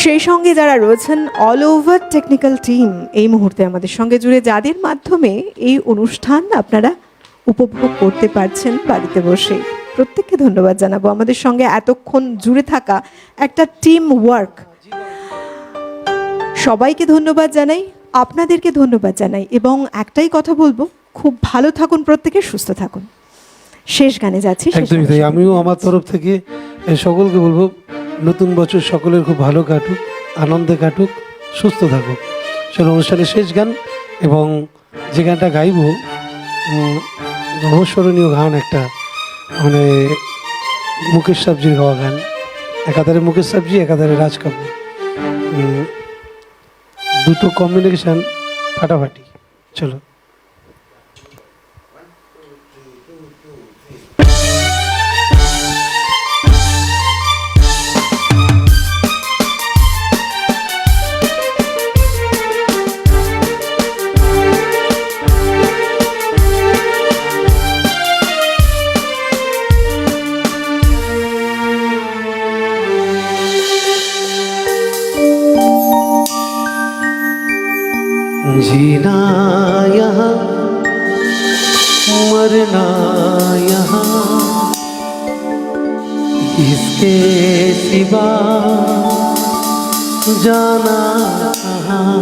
সেই সঙ্গে যারা রয়েছেন অল ওভার টেকনিক্যাল টিম এই মুহূর্তে আমাদের সঙ্গে জুড়ে, যাদের মাধ্যমে এই অনুষ্ঠান আপনারা উপভোগ করতে পারছেন বাড়িতে বসে, প্রত্যেককে ধন্যবাদ জানাবো। আমাদের সঙ্গে এতক্ষণ জুড়ে থাকা একটা টিম ওয়ার্ক, সবাইকে ধন্যবাদ জানাই, আপনাদেরকে ধন্যবাদ জানাই। এবং একটাই কথা বলবো, খুব ভালো থাকুন প্রত্যেকে, সুস্থ থাকুন। শেষ গানে যাচ্ছি। একদমই তাই। আমিও আমার তরফ থেকে সকলকে বলবো, নতুন বছর সকলের খুব ভালো কাটুক, আনন্দে কাটুক, সুস্থ থাকুক। চলো অনুষ্ঠানের শেষ গান, এবং যে গানটা গাইব অবস্মরণীয় গান একটা, মানে মুকেশ সাবজির গাওয়া গান। একাধারে মুকেশ সাবজি, একাধারে রাজ কাপুর, দুটো কম্বিনেশন ফাটাফাটি। চলো। जीना यहाँ मरना यहाँ, इसके सिवा जाना कहाँ।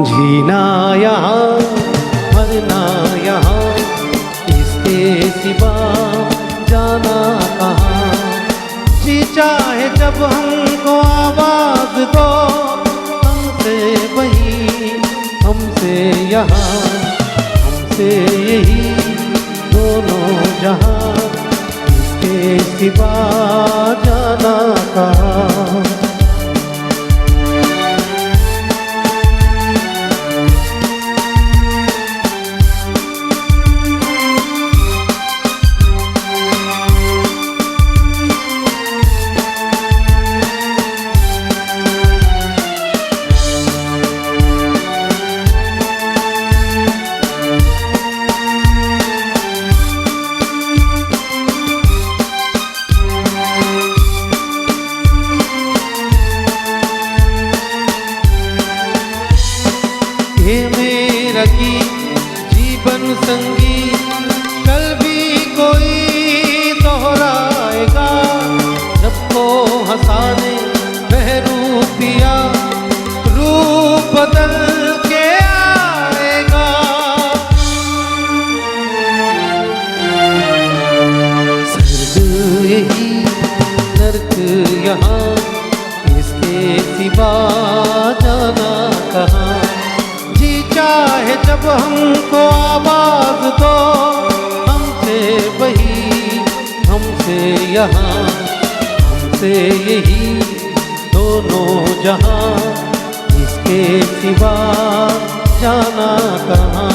जीना यहाँ मरना यहाँ, इसके सिवा जाना कहाँ। जी चाहे जब हमको आवाज दो, हमसे वही हमसे यहाँ, हमसे यही दोनों जहाँ, इसके सिवा जाना कहाँ। हे मेरा गीत जीवन संगीत, कल भी कोई दोहराएगा। सबको हंसाने वह रूप दिया, रूप बदल के आएगा। स्वर्ग यही नर्क यहाँ, इसके सिवा जाना कहाँ। चाहे जब हमको आवाज दो, हमसे वही हमसे यहाँ, हमसे यही दोनों जहाँ, इसके सिवा जाना कहाँ।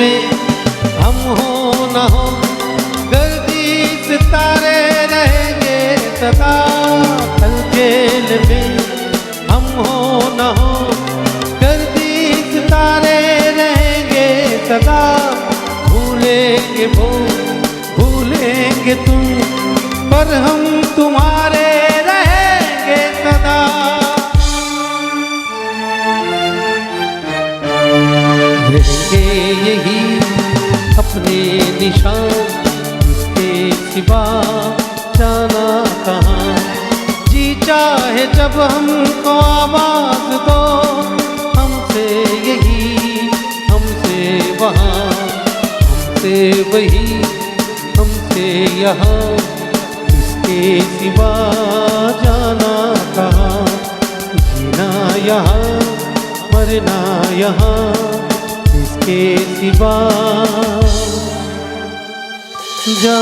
में हम हो न हो गर्दी सितारे रहेंगे सदा हलचल में हम हो न हो गर्दी सितारे रहेंगे सदा भूलेंगे वो भूलेंगे तुम पर हम तुम्हारे रहेंगे सदा रहेंगे यही अपने निशान इसके सिवा जाना कहाँ जी चाहे जब हमको आवाज दो हमसे यही हमसे वहाँ हमसे वही हमसे यहाँ इसके सिवा जाना कहाँ जीना यहाँ मरना यहाँ इसके सिवा जा